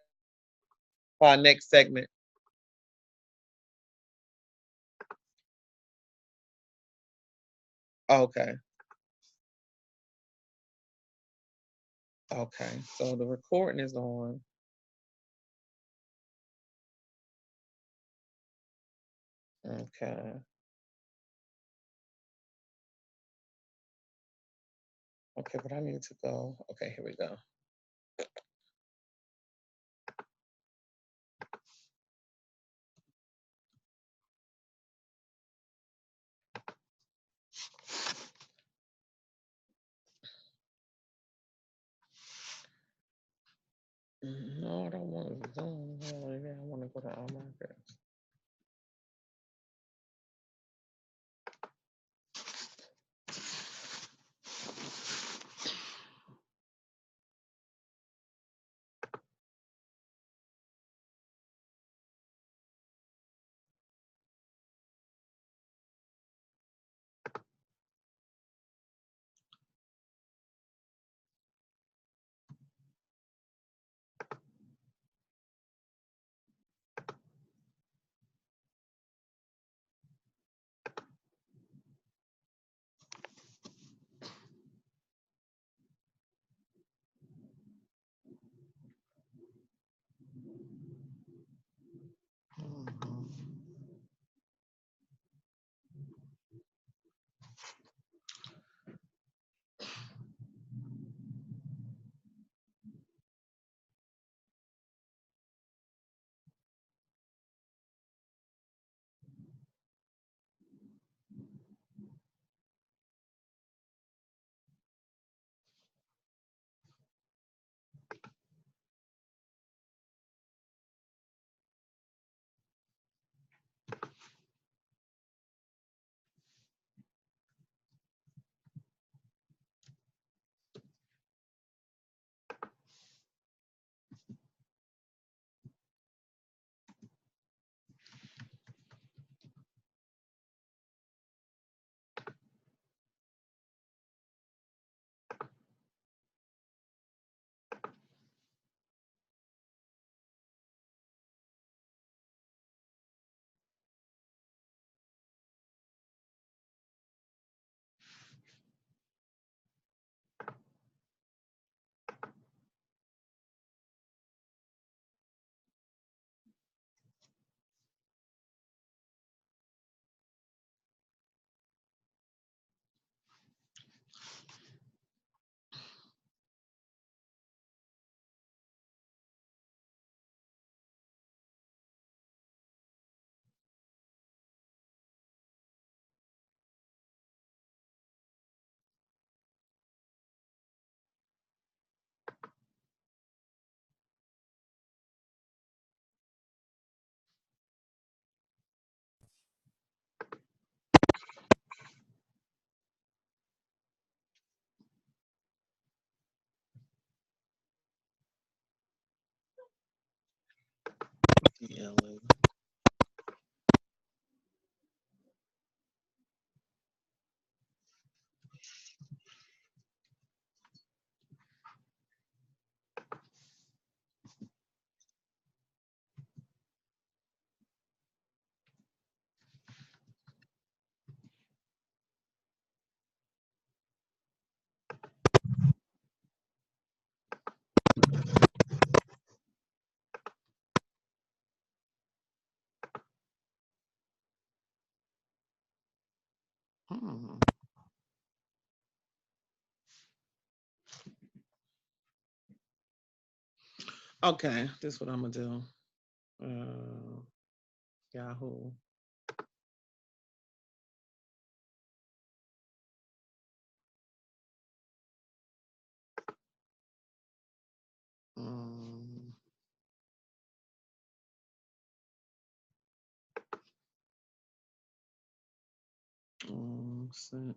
for our next segment. Okay. Okay. So the recording is on. Okay. Okay, but I need to go. Okay, here we go. No, I don't want to Zoom. I want to go to our market. Daily. Hmm. Okay, this is what I'm gonna do. Yahoo. Um, sent.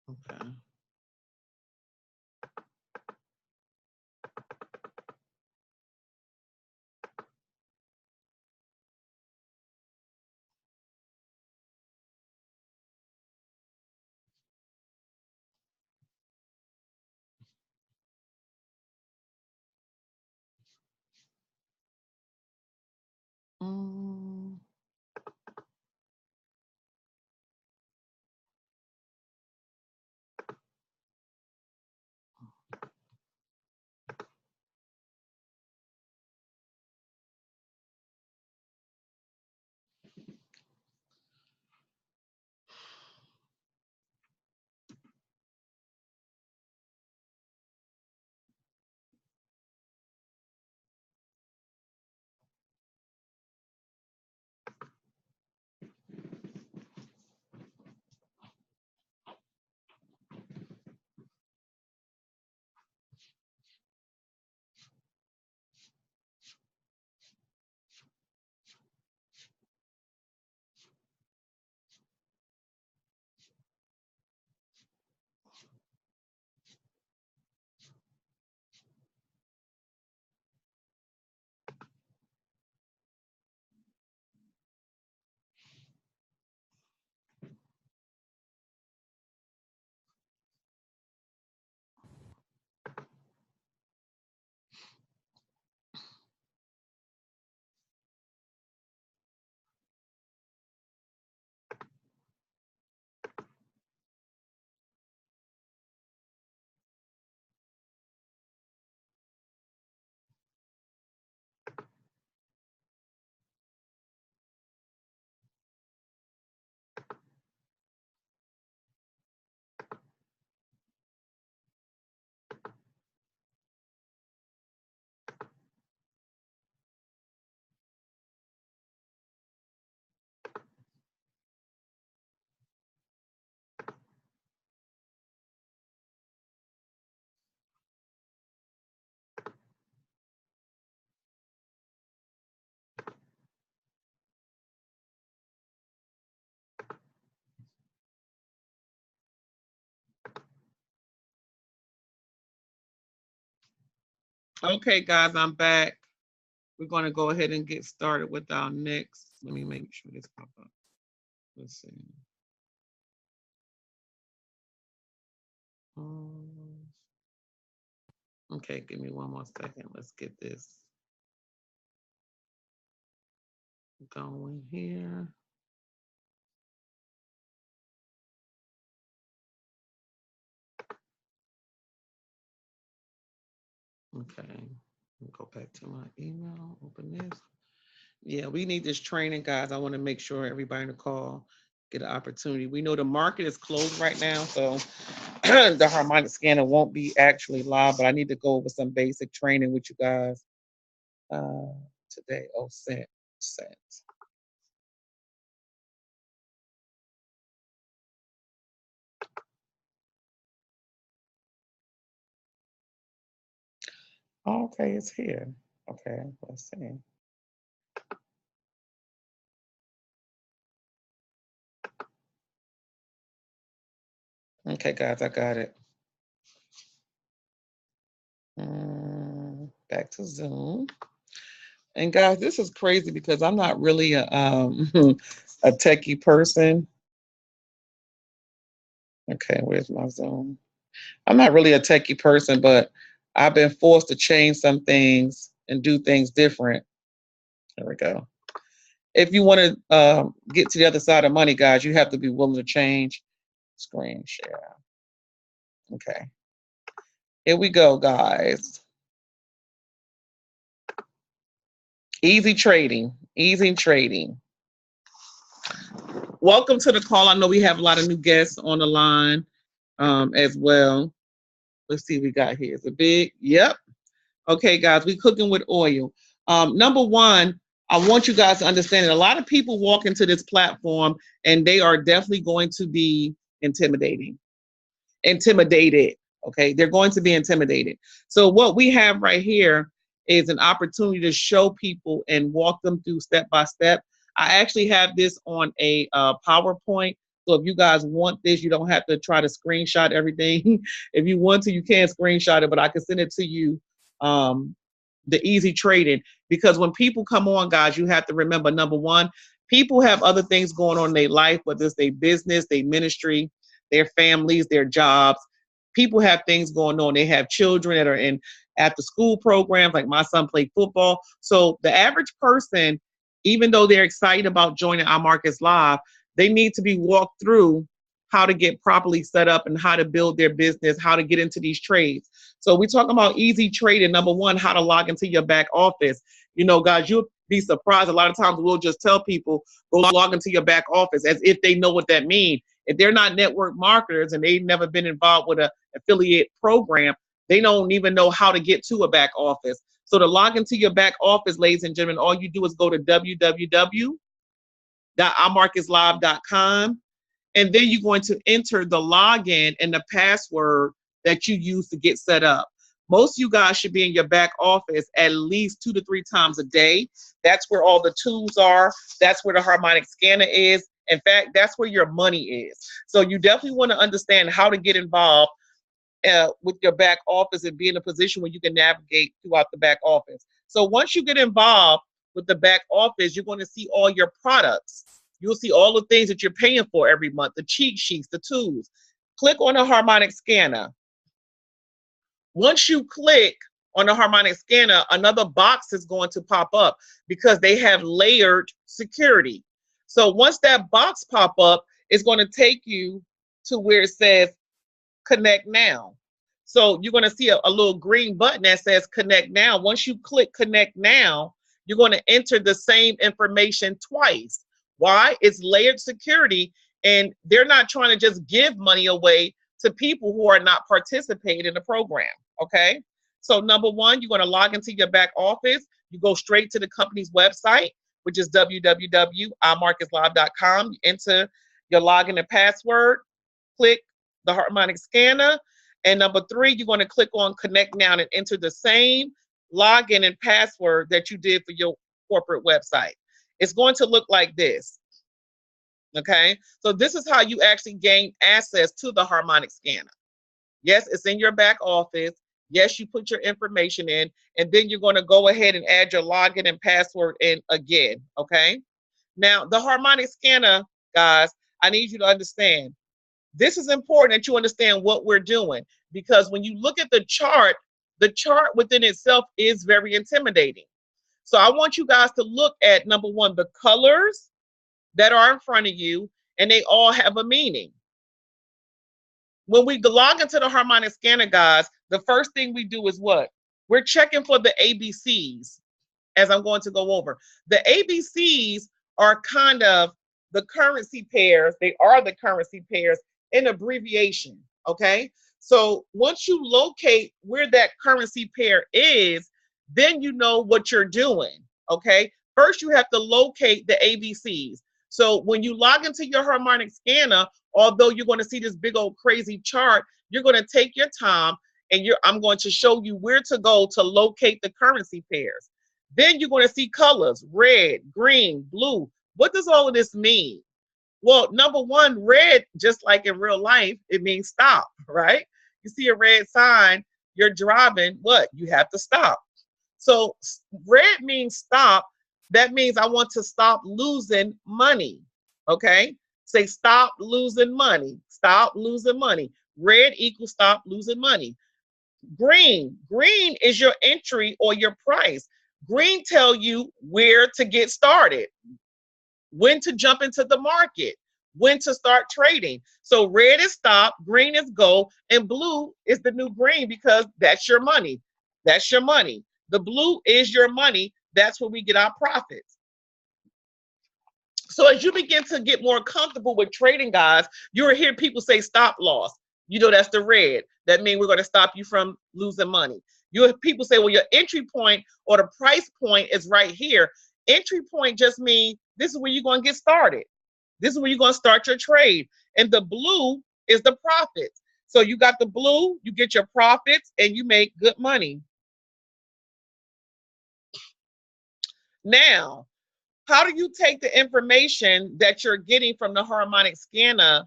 Okay. Um, okay, guys, I'm back. We're going to go ahead and get started with our next. Let me make sure this pop up. Let's see. Um, okay, give me one more second. Let's get this going here. Okay, go back to my email, open this. Yeah, we need this training, guys. I want to make sure everybody in the call get an opportunity. We know the market is closed right now, so the harmonic scanner won't be actually live, but I need to go over some basic training with you guys today. Oh, sent. Okay, it's here. Okay, let's see. Okay, guys, I got it. Back to Zoom. And guys, this is crazy because I'm not really a a techie person. Okay, where's my Zoom? I'm not really a techie person, but I've been forced to change some things and do things different. There we go. If you want to get to the other side of money, guys, you have to be willing to change. Screen share. Okay. Here we go, guys. Easy trading. Easy trading. Welcome to the call. I know we have a lot of new guests on the line as well. Let's see what we got here. Is it big? Yep. Okay, guys, we cooking with oil. Number one, I want you guys to understand that a lot of people walk into this platform and they are definitely going to be intimidated. Okay, they're going to be intimidated. So what we have right here is an opportunity to show people and walk them through step by step. I actually have this on a PowerPoint. So if you guys want this, you don't have to try to screenshot everything. If you want to, you can screenshot it, but I can send it to you. The easy trading, because when people come on, guys, you have to remember, number one, people have other things going on in their life, whether it's their business, their ministry, their families, their jobs. People have things going on. They have children that are in after school programs, like my son played football. So the average person, even though they're excited about joining Our Markets Live, they need to be walked through how to get properly set up and how to build their business, how to get into these trades. So we're talking about easy trading. Number one, how to log into your back office. You know, guys, you'll be surprised. A lot of times we'll just tell people, go log into your back office, as if they know what that means. If they're not network marketers and they've never been involved with an affiliate program, they don't even know how to get to a back office. So to log into your back office, ladies and gentlemen, all you do is go to www.ourmarketslive.com. And then you're going to enter the login and the password that you use to get set up. Most of you guys should be in your back office at least 2 to 3 times a day. That's where all the tools are. That's where the harmonic scanner is. In fact, that's where your money is. So you definitely want to understand how to get involved with your back office and be in a position where you can navigate throughout the back office. So once you get involved with the back office, you're going to see all your products. You'll see all the things that you're paying for every month, the cheat sheets, the tools. Click on the harmonic scanner. Once you click on the harmonic scanner, another box is going to pop up because they have layered security. So once that box pop up, it's going to take you to where it says connect now. So you're going to see a little green button that says connect now. Once you click connect now, you're going to enter the same information twice. Why? It's layered security, and they're not trying to just give money away to people who are not participating in the program. Okay. So number one, you're going to log into your back office. You go straight to the company's website, which is www.ourmarketslive.com. You enter your login and password, click the harmonic scanner. And number three, you're going to click on connect now and enter the same login and password that you did for your corporate website. It's going to look like this. Okay, so this is how you actually gain access to the harmonic scanner. Yes, it's in your back office. Yes, you put your information in, and then you're going to go ahead and add your login and password in again. Okay, now the harmonic scanner, guys, I need you to understand. This is important that you understand what we're doing, because when you look at the chart within itself is very intimidating. So I want you guys to look at, number one, the colors that are in front of you, and they all have a meaning. When we log into the harmonic scanner, guys, the first thing we do is what? We're checking for the ABCs, as I'm going to go over. The ABCs are kind of the currency pairs. They are the currency pairs in abbreviation, okay? So once you locate where that currency pair is, then you know what you're doing, okay? First, you have to locate the ABCs. So when you log into your harmonic scanner, although you're going to see this big old crazy chart, you're going to take your time, and I'm going to show you where to go to locate the currency pairs. Then you're going to see colors, red, green, blue. What does all of this mean? Well, number one, red, just like in real life, it means stop, right? You see a red sign, you're driving, what? You have to stop. So red means stop. That means I want to stop losing money. Okay? Say stop losing money. Stop losing money. Red equals stop losing money. Green. Green is your entry or your price. Green tell you where to get started, when to jump into the market, when to start trading. So red is stop, green is go, and blue is the new green because that's your money. That's your money. The blue is your money. That's where we get our profits. So as you begin to get more comfortable with trading, guys, you'll hear people say stop loss. You know, that's the red. That means we're going to stop you from losing money. You'll hear people say, well, your entry point or the price point is right here. Entry point just means this is where you're going to get started. This is where you're going to start your trade. And the blue is the profits. So you got the blue, you get your profits, and you make good money. Now, how do you take the information that you're getting from the harmonic scanner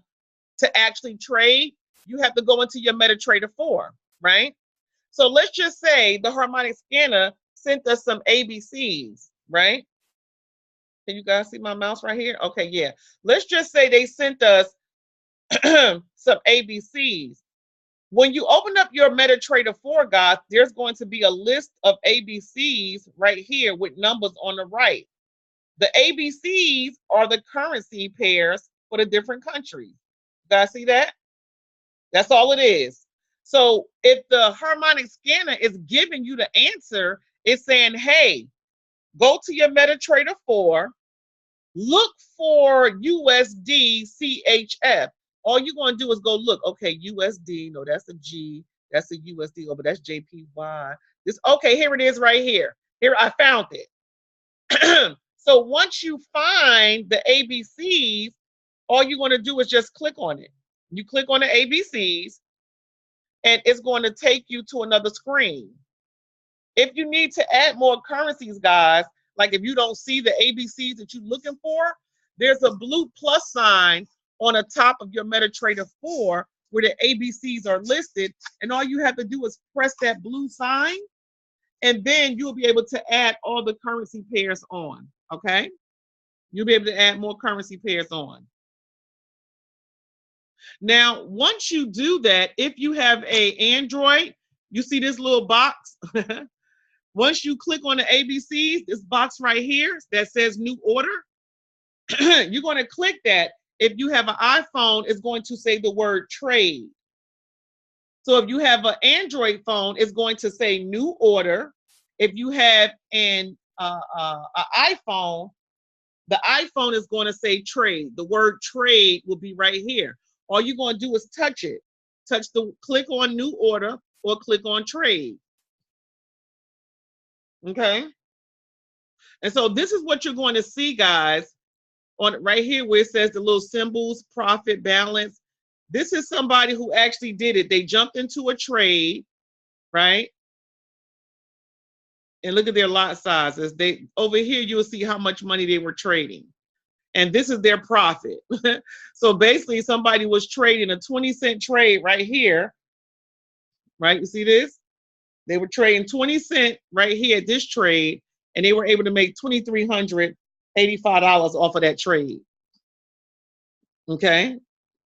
to actually trade? You have to go into your MetaTrader 4, right? So let's just say the harmonic scanner sent us some ABCs, right? Can you guys see my mouse right here? Okay, yeah. Let's just say they sent us some ABCs. When you open up your MetaTrader 4, guys, there's going to be a list of ABCs right here with numbers on the right. The ABCs are the currency pairs for the different countries. You guys see that? That's all it is. So if the harmonic scanner is giving you the answer, it's saying, hey, go to your MetaTrader 4, look for USD CHF. All you're going to do is go look. Okay, USD. No, that's a G. That's a USD. Oh, but that's JPY. This. Okay, here it is right here. Here, I found it. So once you find the ABCs, all you're going to do is just click on it. You click on the ABCs, and it's going to take you to another screen. If you need to add more currencies, guys, like if you don't see the ABCs that you're looking for, there's a blue plus sign on the top of your MetaTrader 4 where the ABCs are listed. And all you have to do is press that blue sign, and then you'll be able to add all the currency pairs on, okay? You'll be able to add more currency pairs on. Now, once you do that, if you have an Android, you see this little box. Once you click on the ABCs, this box right here that says new order, you're going to click that. If you have an iPhone, it's going to say the word trade. So if you have an Android phone, it's going to say new order. If you have an iPhone, the iPhone is going to say trade. The word trade will be right here. All you're going to do is touch it. Click on new order or click on trade. Okay. And so this is what you're going to see, guys, on right here where it says the little symbols, profit, balance. This is somebody who actually did it. They jumped into a trade, right? And look at their lot sizes. They over here, you'll see how much money they were trading. And this is their profit. So basically, somebody was trading a 20-cent trade right here, right? You see this? They were trading 20 cents right here at this trade, and they were able to make $2,385 off of that trade. Okay?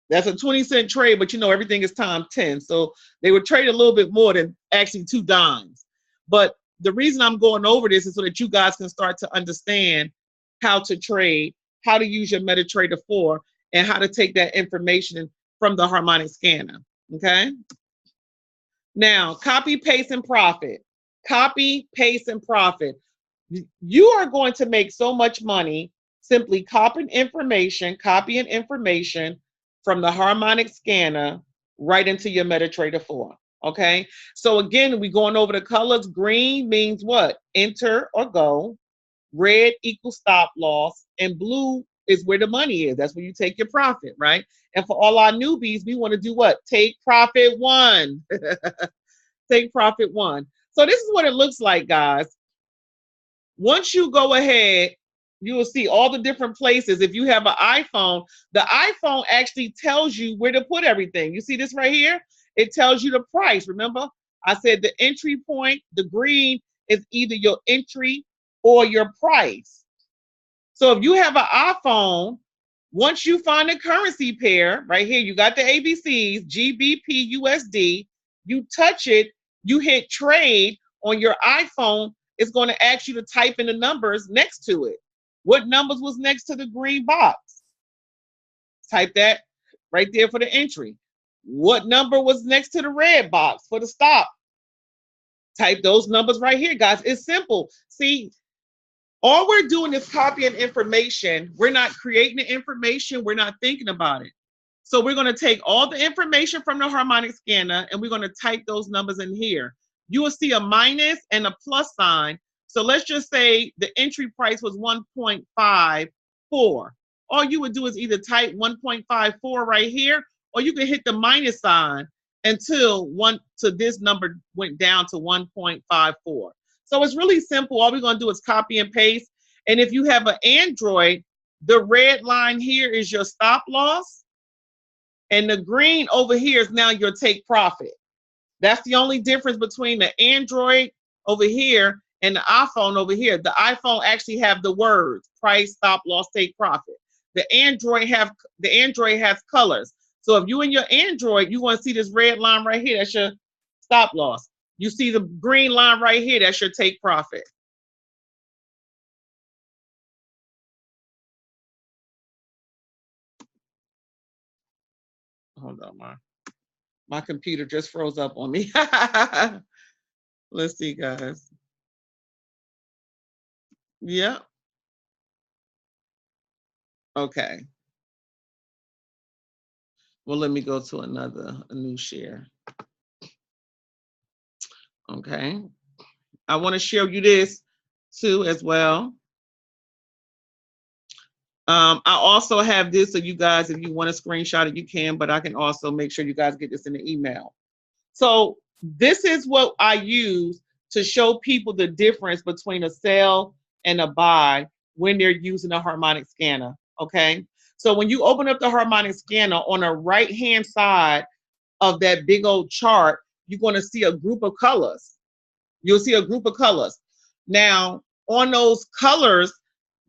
That's a 20-cent trade, but you know everything is times 10. So they would trade a little bit more than actually 2 dimes. But the reason I'm going over this is so that you guys can start to understand how to trade, how to use your MetaTrader 4, and how to take that information from the harmonic scanner. Okay? Now, copy, paste, and profit. Copy, paste, and profit. You are going to make so much money simply copying information from the harmonic scanner right into your MetaTrader 4. Okay? So again, we're going over the colors. Green means what? Enter or go. Red equals stop loss. And blue is where the money is. That's where you take your profit, right? And for all our newbies, we want to do what? Take profit 1. Take profit 1. So this is what it looks like, guys. Once you go ahead, you will see all the different places. If you have an iPhone, the iPhone actually tells you where to put everything. You see this right here? It tells you the price. Remember, I said the entry point, the green is either your entry or your price. So if you have an iPhone, once you find a currency pair, right here, you got the ABCs, GBP, USD, you touch it, you hit trade on your iPhone, it's going to ask you to type in the numbers next to it. What numbers was next to the green box? Type that right there for the entry. What number was next to the red box for the stop? Type those numbers right here, guys. It's simple. See, all we're doing is copying information. We're not creating the information. We're not thinking about it. So we're going to take all the information from the harmonic scanner and we're going to type those numbers in here. You will see a minus and a plus sign. So let's just say the entry price was 1.54. All you would do is either type 1.54 right here, or you can hit the minus sign until this number went down to 1.54. So it's really simple. All we're going to do is copy and paste. And if you have an Android, the red line here is your stop loss. And the green over here is now your take profit. That's the only difference between the Android over here and the iPhone over here. The iPhone actually have the words price, stop loss, take profit. The Android has colors. So if you in your Android, you want to see this red line right here, that's your stop loss. You see the green line right here, that's your take profit. Hold on, my computer just froze up on me. Let's see, guys. Yeah. Okay. Well, let me go to a new share. Okay. I want to share you this too as well. I also have this, so you guys, if you want to screenshot it, you can, but I can also make sure you guys get this in the email. So this is what I use to show people the difference between a sell and a buy when they're using a harmonic scanner, okay? So when you open up the harmonic scanner, on the right-hand side of that big old chart, you're going to see a group of colors. You'll see a group of colors. Now, on those colors,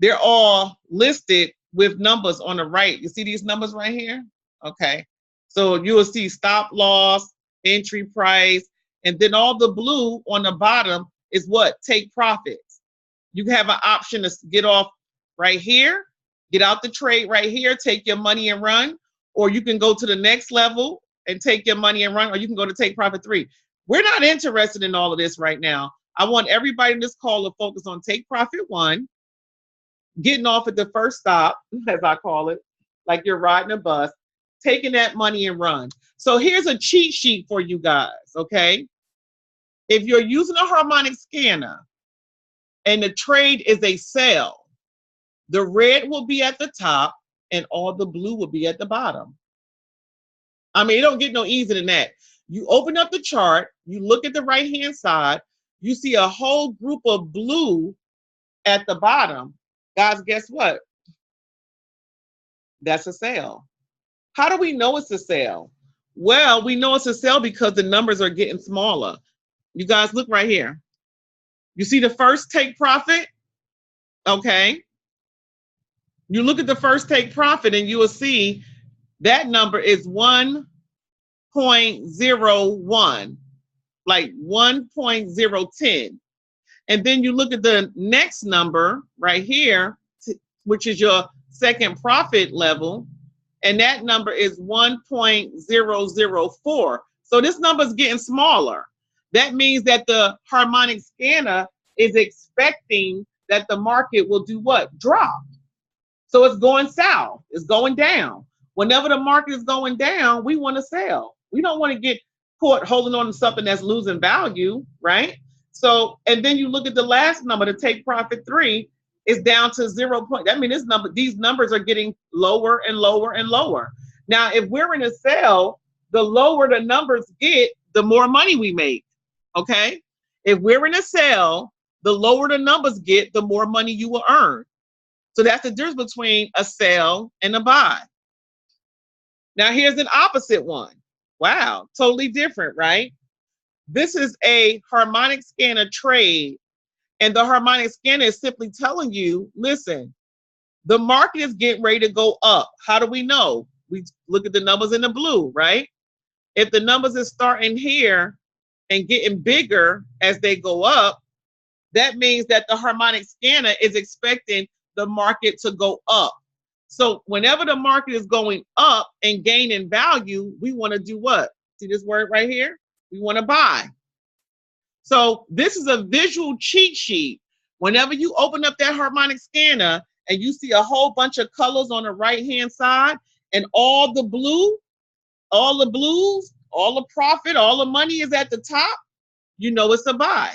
they're all listed with numbers on the right. You see these numbers right here? Okay. So you will see stop loss, entry price, and then all the blue on the bottom is what? Take profits. You have an option to get off right here, get out the trade right here, take your money and run, or you can go to the next level and take your money and run, or you can go to take profit 3. We're not interested in all of this right now. I want everybody in this call to focus on take profit 1, getting off at the first stop, as I call it, like you're riding a bus, taking that money and run. So here's a cheat sheet for you guys, okay? If you're using a harmonic scanner and the trade is a sell, the red will be at the top and all the blue will be at the bottom. I mean, it don't get no easier than that. You open up the chart, you look at the right-hand side, you see a whole group of blue at the bottom. Guys, guess what? That's a sale. How do we know it's a sale? Well, we know it's a sale because the numbers are getting smaller. You guys look right here. You see the first take profit? Okay. You look at the first take profit and you will see that number is 1.01, like 1.010. And then you look at the next number right here, which is your second profit level, and that number is 1.004. So this number is getting smaller. That means that the harmonic scanner is expecting that the market will do what? Drop. So it's going south. It's going down. Whenever the market is going down, we want to sell. We don't want to get caught holding on to something that's losing value, right? So, and then you look at the last number, to take profit 3, is down to 0. That means these numbers are getting lower and lower and lower. Now, if we're in a sell, the lower the numbers get, the more money we make. Okay? If we're in a sell, the lower the numbers get, the more money you will earn. So that's the difference between a sell and a buy. Now, here's an opposite one. Wow, totally different, right? This is a harmonic scanner trade And the harmonic scanner is simply telling you, listen, the market is getting ready to go up. How do we know? We look at the numbers in the blue, right? If the numbers is starting here and getting bigger as they go up, that means that the harmonic scanner is expecting the market to go up. So whenever the market is going up and gaining value, we want to do what? See this word right here? We want to buy. So this is a visual cheat sheet. Whenever you open up that harmonic scanner and you see a whole bunch of colors on the right-hand side and all the blue, all the blues, all the profit, all the money is at the top, you know it's a buy.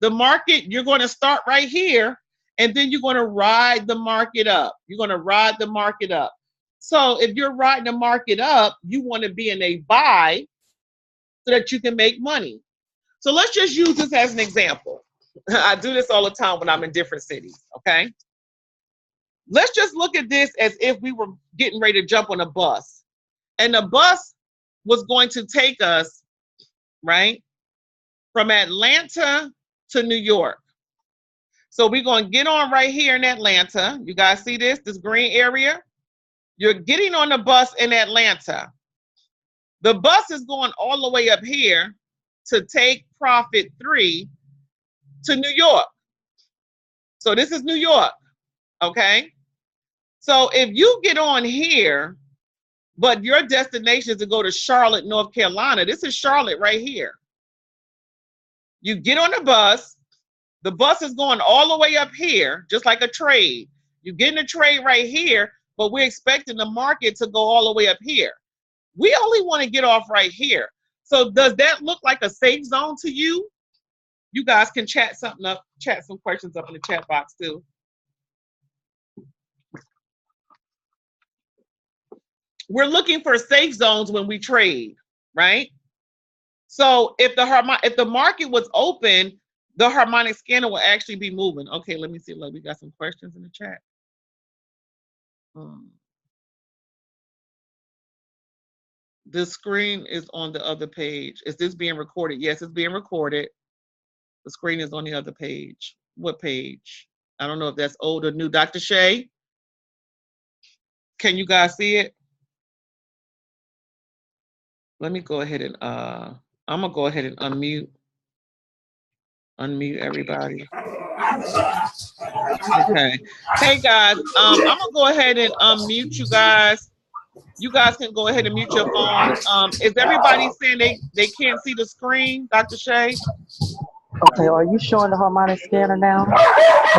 The market, you're going to start right here, and then you're going to ride the market up. You're going to ride the market up. So if you're riding the market up, you want to be in a buy so that you can make money. So let's just use this as an example. I do this all the time when I'm in different cities, okay? Let's just look at this as if we were getting ready to jump on a bus. And the bus was going to take us, right, from Atlanta to New York. So we're going to get on right here in Atlanta. You guys see this green area? You're getting on the bus in Atlanta. The bus is going all the way up here to take profit 3 to New York. So this is New York, okay? So if you get on here, but your destination is to go to Charlotte, North Carolina, this is Charlotte right here. You get on the bus is going all the way up here, just like a trade. You get in a trade right here, but we're expecting the market to go all the way up here. We only want to get off right here. So does that look like a safe zone to you? You guys can chat some questions up in the chat box too. We're looking for safe zones when we trade, right? So if the market was open, the harmonic scanner will actually be moving. Okay, let me see. Look, we got some questions in the chat. The screen is on the other page. Is this being recorded? Yes, it's being recorded. The screen is on the other page. What page? I don't know if that's old or new. Dr. Shay, can you guys see it? Let me go ahead and I'm gonna go ahead and unmute everybody. Okay. Hey guys, I'm gonna go ahead and unmute you guys. You guys can go ahead and mute your phone. Is everybody saying they can't see the screen, Dr. Shay? Okay, are you showing the harmonic scanner now? No,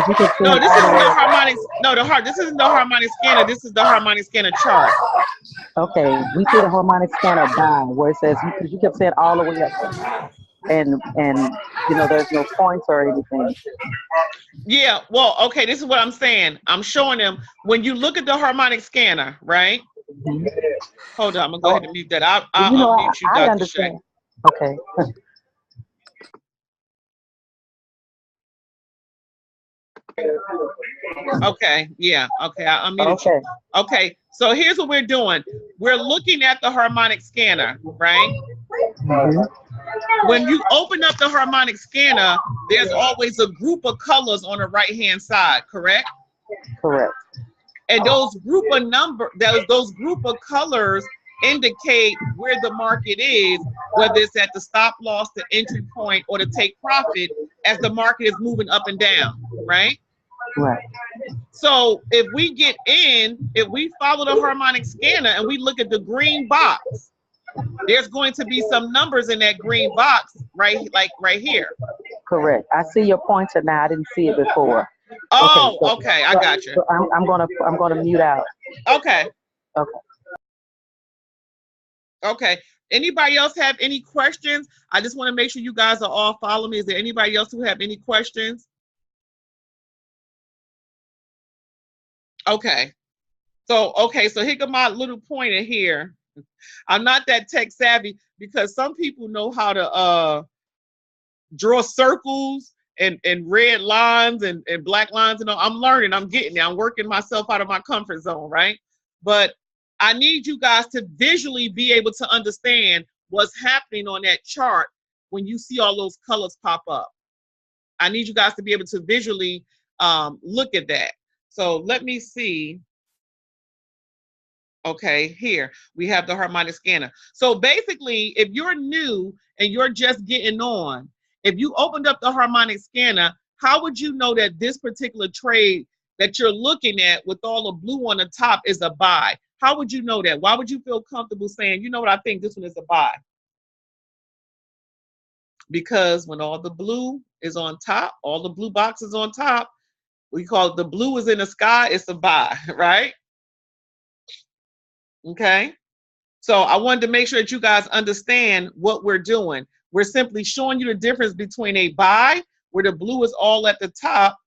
this isn't the harmonic. No, this isn't the harmonic scanner. This is the harmonic scanner chart. Okay, we see the harmonic scanner down where it says, because you kept saying all the way up, and you know there's no points or anything. Yeah, well, okay, this is what I'm saying. I'm showing them when you look at the harmonic scanner, right? Mm-hmm. Hold on, I'm gonna go ahead and mute that. I'll mute you, Dr. Understand. Shay. Okay. Okay, yeah, okay, I unmuted you. Okay, so here's what we're doing. We're looking at the harmonic scanner, right? Mm-hmm. When you open up the harmonic scanner, there's always a group of colors on the right-hand side, correct? Correct. And those group of colors indicate where the market is, whether it's at the stop loss, the entry point, or the take profit as the market is moving up and down, right? Right. So if we get in, if we follow the harmonic scanner and we look at the green box, there's going to be some numbers in that green box, right? Like right here. Correct. I see your pointer now. I didn't see it before. Oh, okay. I got you. So I'm gonna mute out. Okay. Okay. Okay. Anybody else have any questions? I just want to make sure you guys are all following me. Is there anybody else who have any questions? Okay. So here come my little pointer here. I'm not that tech savvy because some people know how to draw circles and red lines and black lines and all. I'm learning, I'm getting there. I'm working myself out of my comfort zone, right? But I need you guys to visually be able to understand what's happening on that chart when you see all those colors pop up. I need you guys to be able to visually look at that. So let me see. Okay, here we have the harmonic scanner. So basically, if you're new and you're just getting on, if you opened up the harmonic scanner, how would you know that this particular trade that you're looking at with all the blue on the top is a buy? How would you know that? Why would you feel comfortable saying, you know what, I think this one is a buy? Because when all the blue is on top, all the blue boxes on top, we call it the blue is in the sky, it's a buy, right? Okay. So I wanted to make sure that you guys understand what we're doing. We're simply showing you the difference between a buy, where the blue is all at the top,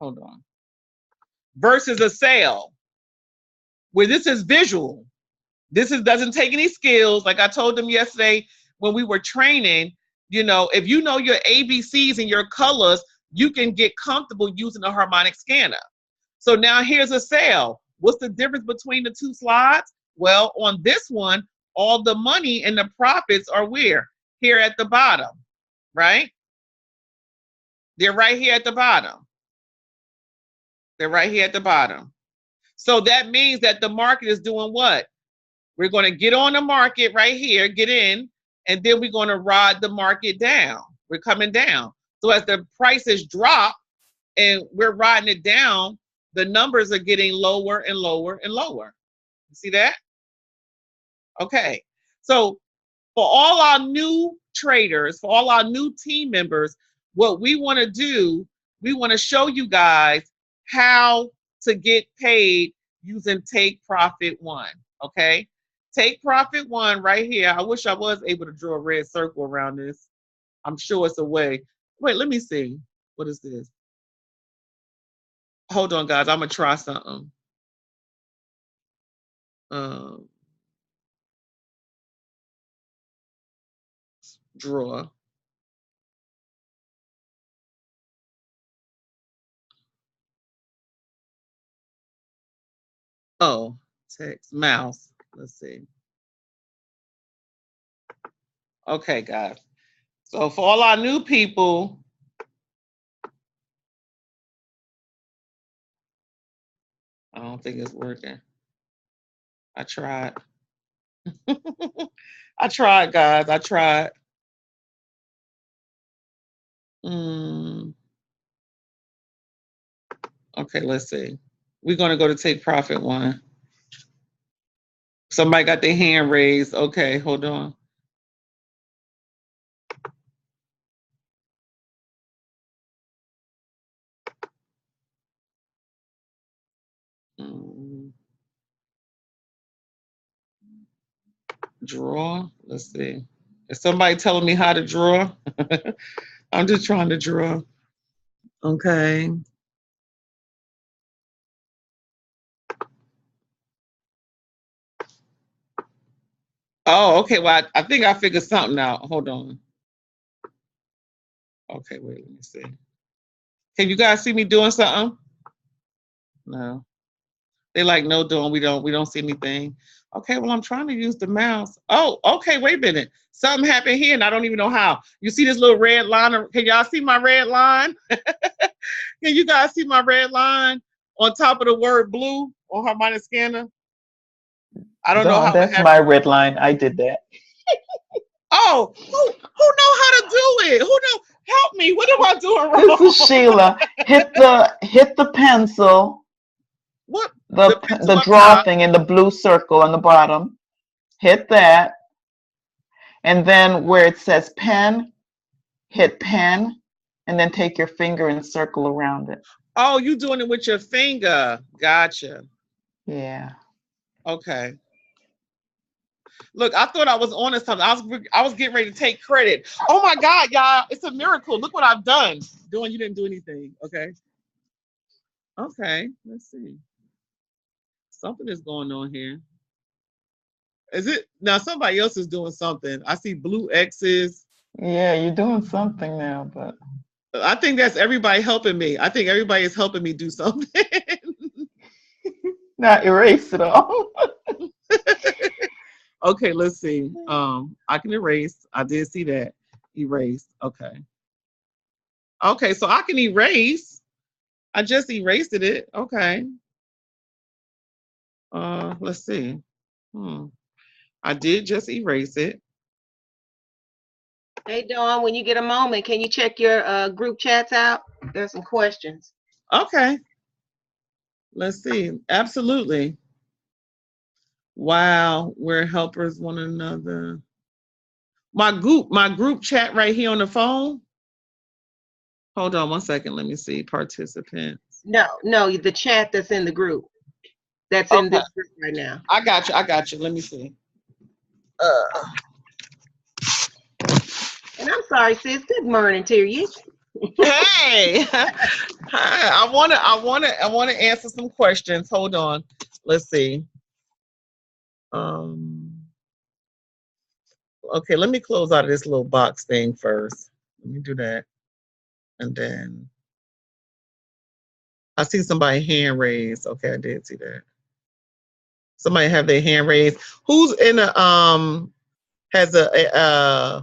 hold on, versus a sell, where this is visual. This doesn't take any skills. Like I told them yesterday when we were training, you know, if you know your ABCs and your colors, you can get comfortable using a harmonic scanner. So now here's a sale. What's the difference between the two slides? Well, on this one, all the money and the profits are where? Here at the bottom, right? They're right here at the bottom. They're right here at the bottom. So that means that the market is doing what? We're going to get on the market right here, get in, and then we're going to ride the market down. We're coming down. So as the prices drop and we're riding it down, the numbers are getting lower and lower and lower. You see that? Okay. So for all our new traders, for all our new team members, what we want to do, we want to show you guys how to get paid using Take Profit One. Okay. Take Profit One right here. I wish I was able to draw a red circle around this. I'm sure it's a way. Wait, let me see. What is this? Hold on, guys. I'm going to try something. Draw. Oh, text, mouse. Let's see. Okay, guys. So for all our new people, I don't think it's working. I tried. I tried, guys. I tried. Okay, let's see. We're going to go to Take Profit One. Somebody got their hand raised. Okay, hold on. Draw. Let's see. Is somebody telling me how to draw? I'm just trying to draw. Okay. Oh, okay. Well, I think I figured something out. Hold on. Okay, wait, let me see. Can you guys see me doing something? No. They like, no, Dawn, we don't see anything. Okay, well, I'm trying to use the mouse. Oh, okay, wait a minute. Something happened here and I don't even know how. You see this little red line? Can y'all see my red line? Can you guys see my red line on top of the word blue on harmonic scanner? I don't know how that's my red line. I did that. Oh, who know how to do it? Who know? Help me. What am I doing wrong? This is Sheila. Hit the pencil. What? The draw thing in the blue circle on the bottom. Hit that. And then where it says pen, hit pen, and then take your finger and circle around it. Oh, you doing it with your finger. Gotcha. Yeah. Okay. Look, I thought I was on to something. I was getting ready to take credit. Oh my God, y'all. It's a miracle. Look what I've done. Dawn, you didn't do anything. Okay. Okay. Let's see. Something is going on here. Is it? Now somebody else is doing something. I see blue X's. Yeah, you're doing something now, but I think that's everybody helping me. I think everybody is helping me do something. not erase it all. Okay, let's see. I can erase. I did see that. Erase. Okay. Okay, so I can erase. I just erased it. Okay. Let's see. I did just erase it. Hey, Dawn, when you get a moment, can you check your group chats out? There's some questions. Okay. Let's see. Absolutely. Wow, we're helpers one another. My group chat right here on the phone. Hold on 1 second. Let me see. Participants. No, the chat that's in the group. That's in Okay. this group right now. I got you. I got you. Let me see. And I'm sorry, sis. Good morning to you. Hey. Hi. I wanna answer some questions. Hold on. Let's see. Okay, let me close out of this little box thing first. Let me do that. And then I see somebody hand raised. Okay, I did see that. Somebody have their hand raised. Who's in a has a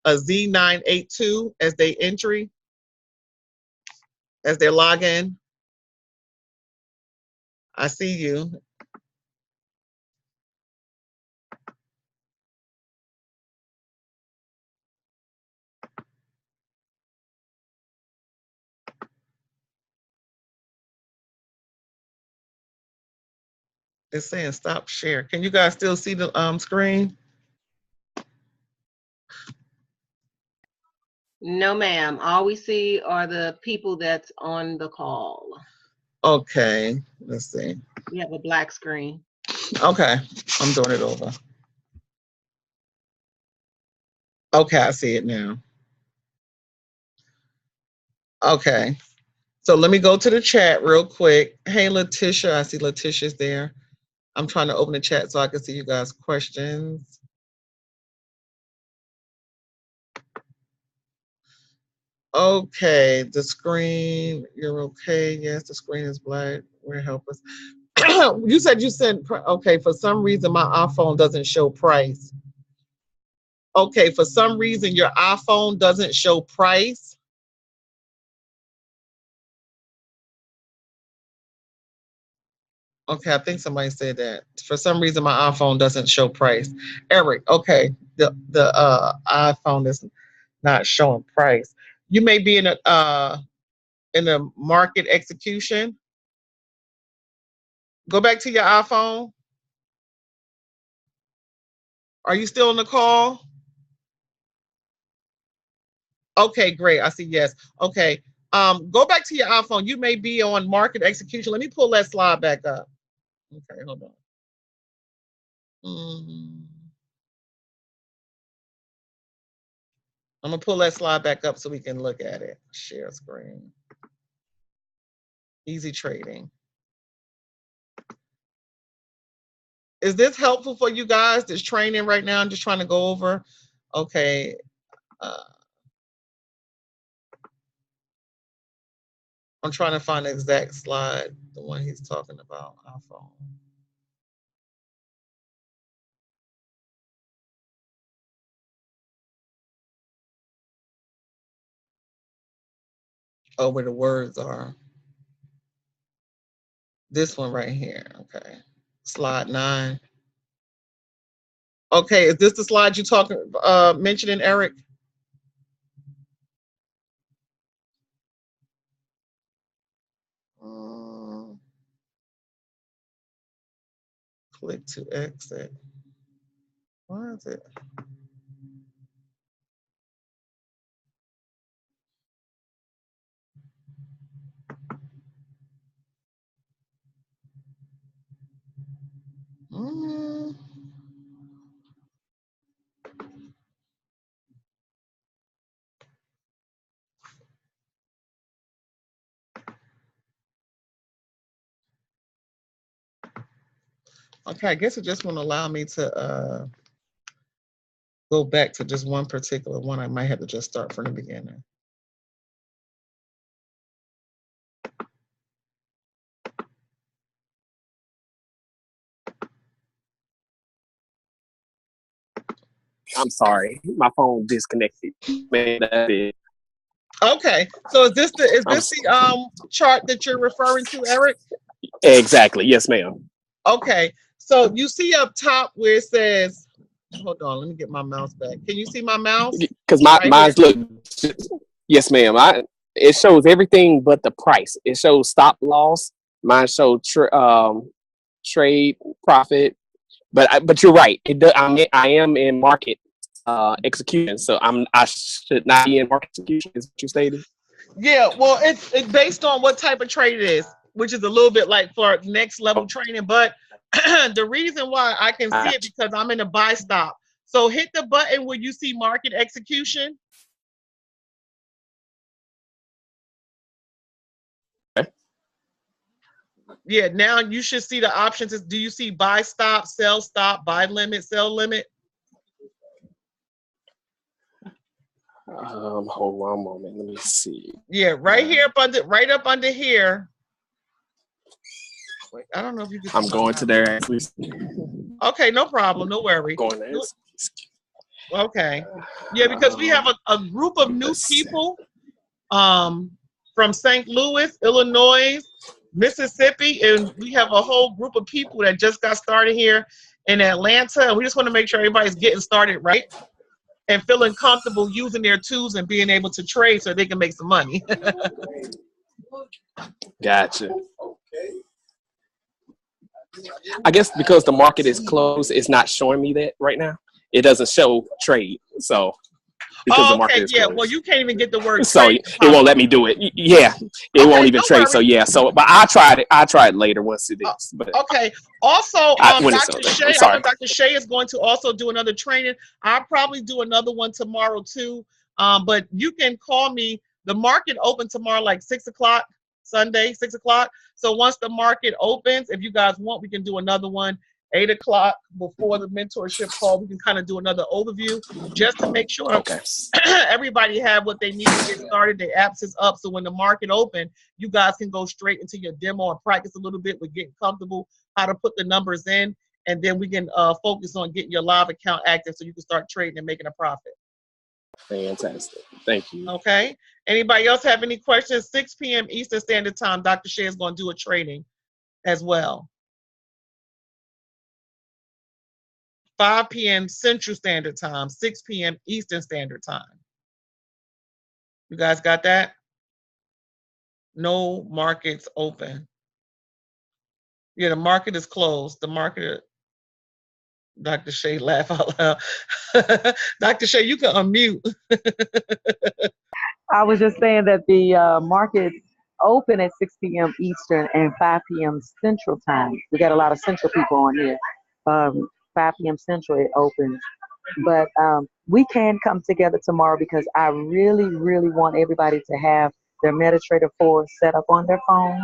Z982 as their entry, as their login? I see you. It's saying stop share. Can you guys still see the screen? No, ma'am. All we see are the people that's on the call. Okay, let's see. We have a black screen. Okay, I'm doing it over. Okay, I see it now. Okay, so let me go to the chat real quick. Hey, Letitia, I see Letitia's there. I'm trying to open the chat so I can see you guys' questions. Okay, the screen, you're okay. Yes, the screen is black. We're help us. You said you sent, okay, for some reason my iPhone doesn't show price. Okay, for some reason your iPhone doesn't show price. Okay, I think somebody said that. For some reason my iPhone doesn't show price. Eric, okay, the iPhone is not showing price. You may be in a market execution. Go back to your iPhone. Are you still on the call? Okay, great. I see yes. Okay. Go back to your iPhone. You may be on market execution. Let me pull that slide back up. Okay, hold on. I'm gonna pull that slide back up so we can look at it. Share screen. Easy trading. Is this helpful for you guys? This training right now. I'm just trying to go over. Okay. I'm trying to find the exact slide, the one he's talking about, iPhone. Oh, where the words are. This one right here. Okay. Slide 9. Okay, is this the slide you talking mentioning, Eric? Click to exit. Why is it? Okay, I guess it just won't allow me to go back to just one particular one. I might have to just start from the beginning. I'm sorry, my phone disconnected. Man, that's it. Okay. So is I'm this the chart that you're referring to, Eric? exactly. Yes, ma'am. Okay. So you see up top where it says, hold on, let me get my mouse back. Can you see my mouse? Because Right here. mine's look. Yes, ma'am. It shows everything but the price. It shows stop loss. Mine shows trade profit. But you're right. I am in market execution, so I should not be in market execution. Is what you stated? Yeah, well, it's based on what type of trade it is, which is a little bit like for next level Oh, training. But the reason why I can see it gotcha. because I'm in a buy stop. So hit the button where you see market execution. Okay. Yeah, now you should see the options. Do you see buy stop, buy limit, sell limit? Hold on a moment. Let me see. Yeah, right here right up under here. Wait, I don't know if you can see I'm my going to mouse. there actually. Okay, no problem, no worry. Going there. Okay. Yeah, because we have a group of new Let's see. people from St. Louis, Illinois, Mississippi, and we have a whole group of people that just got started here in Atlanta. And we just want to make sure everybody's getting started right and feeling comfortable using their tools and being able to trade so they can make some money. Gotcha. I guess because the market is closed, it's not showing me that right now. It doesn't show trade, so because the Oh, market okay, is yeah. Well, closed. you can't even get the word So trade it to pop won't up. let me do it. Yeah, it won't Okay, even no trade. So worries. yeah. So, but I tried it. I tried later once it is. But Okay. Also, when it's Dr. on there, I'm Shay, I know sorry. Dr. Shay is going to also do another training. I'll probably do another one tomorrow too. But you can call me. The market open tomorrow, like 6 o'clock, Sunday, 6 o'clock. So once the market opens, if you guys want, we can do another one, 8 o'clock before the mentorship call. We can kind of do another overview just to make sure Okay. everybody have what they need to get started. The apps is up. So when the market open, you guys can go straight into your demo and practice a little bit with getting comfortable, how to put the numbers in, and then we can focus on getting your live account active so you can start trading and making a profit. Fantastic. Thank you. Okay. Anybody else have any questions? 6 p.m. Eastern Standard Time. Dr. Shay is going to do a training as well. 5 p.m. Central Standard Time, 6 p.m. Eastern Standard Time. You guys got that? No markets open. Yeah, the market is closed. The market, Dr. Shay, laugh out loud. Dr. Shay, you can unmute. I was just saying that the market open at 6 p.m. Eastern and 5 p.m. Central Time. We got a lot of Central people on here. 5 p.m. Central it opens. But we can come together tomorrow because I really, really want everybody to have their MetaTrader 4 set up on their phone,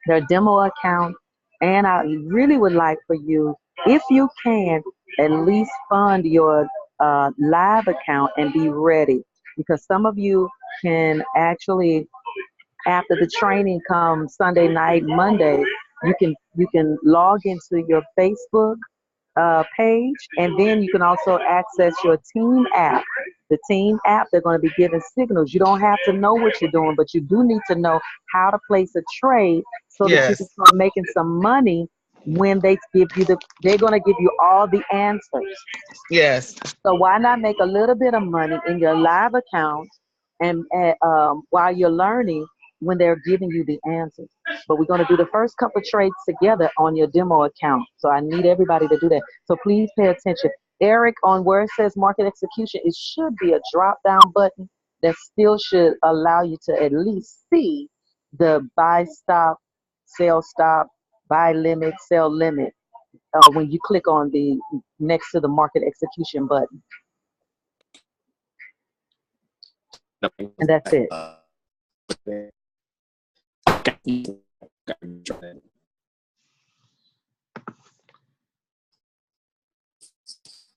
their demo account, and I really would like for you, if you can, at least fund your live account and be ready because some of you can actually, after the training comes Sunday night, Monday, you can log into your Facebook page, and then you can also access your team app. The team app, they're going to be giving signals. You don't have to know what you're doing, but you do need to know how to place a trade so that you can Yes. start making some money when they're going to give you all the answers. Yes. So why not make a little bit of money in your live account and while you're learning when they're giving you the answers? But we're going to do the first couple trades together on your demo account. So I need everybody to do that. So please pay attention. Eric, on where it says market execution, it should be a drop down button that still should allow you to at least see the stop, buy limit, sell limit when you click on the next to the market execution button. And that's it.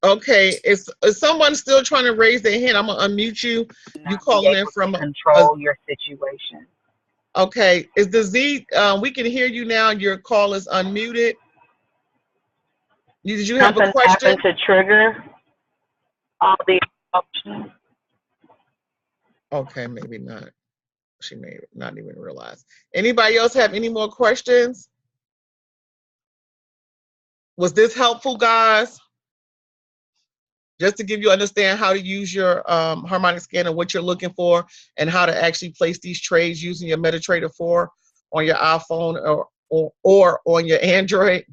Okay. Is someone still trying to raise their hand? I'm going to unmute you. You Not be calling in able to from control your situation. okay. Is the Z, we can hear you now. Your call is unmuted. Did you have a Something happened question? to trigger all the options. Okay, maybe not. She may not even realize. Anybody else have any more questions? Was this helpful, guys? Just to give you understand how to use your harmonic scanner, what you're looking for, and how to actually place these trades using your MetaTrader 4 on your iPhone or on your Android.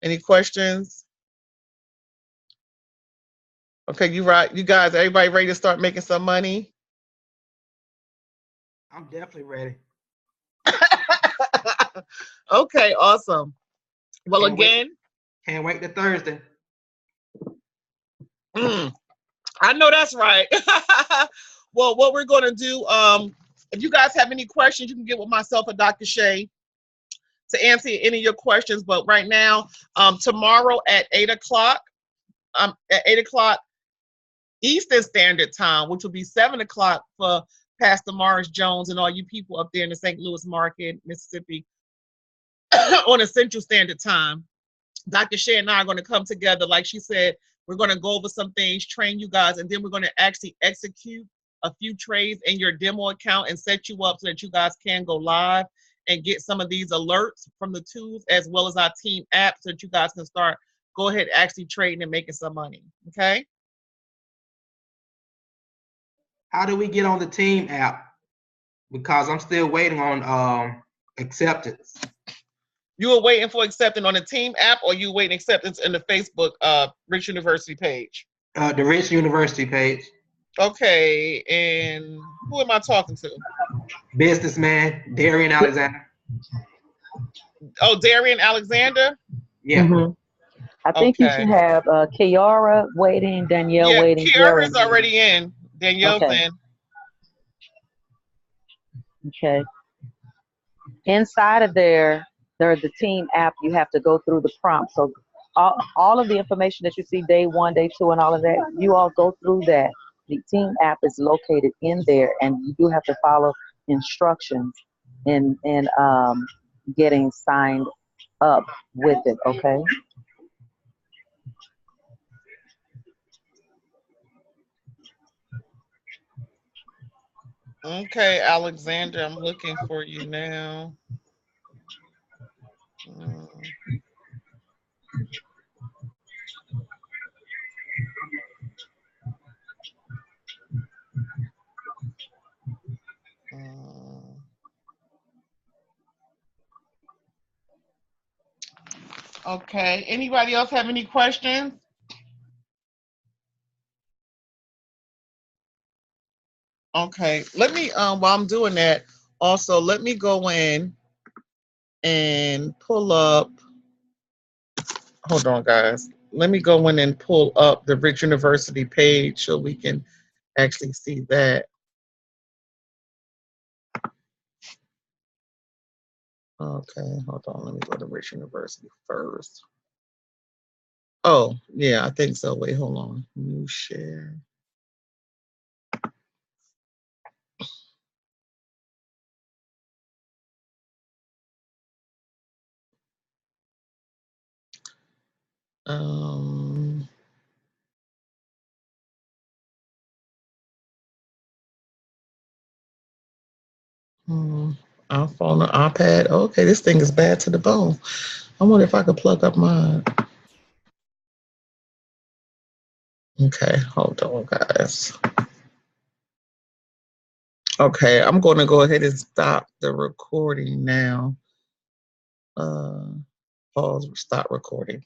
Any questions? Okay, you guys, everybody ready to start making some money? I'm definitely ready. Okay, awesome. Well, again, can't wait to Thursday. I know that's right. Well, what we're going to do, if you guys have any questions, you can get with myself or Dr. Shay to answer any of your questions. But right now, tomorrow at 8 o'clock, Eastern Standard Time, which will be 7 o'clock for Pastor Morris Jones and all you people up there in the St. Louis market, Mississippi, on a Central Standard Time. Dr. Shay and I are going to come together. Like she said, we're going to go over some things, train you guys, and then we're going to actually execute a few trades in your demo account and set you up so that you guys can go live and get some of these alerts from the tools as well as our team app so that you guys can start, go ahead, actually trading and making some money. Okay? How do we get on the team app? Because I'm still waiting on acceptance. You were waiting for acceptance on the team app, or you waiting acceptance in the Facebook Rich University page? The Rich University page. Okay, and who am I talking to? Businessman Darian Alexander. Oh, Darian Alexander? Yeah. Mm-hmm. I think you should have Kiara waiting, Danielle waiting. Kiara's already in. Danielle's in. Okay. Inside of there's the team app. You have to go through the prompt. So all of the information that you see day 1, day 2, and all of that, you all go through that. The team app is located in there, and you do have to follow instructions in getting signed up with it. Okay. Okay, Alexander, I'm looking for you now. Okay, anybody else have any questions? Okay, let me, while I'm doing that, also, let me go in and pull up, hold on, guys. Let me go in and pull up the Rich University page so we can actually see that. Okay, hold on, let me go to Rich University first. Oh, yeah, I think so. Wait, hold on. New share. iPhone or iPad. Okay, this thing is bad to the bone. I wonder if I could plug up mine. Okay, hold on, guys. Okay, I'm going to go ahead and stop the recording now. Pause, stop recording.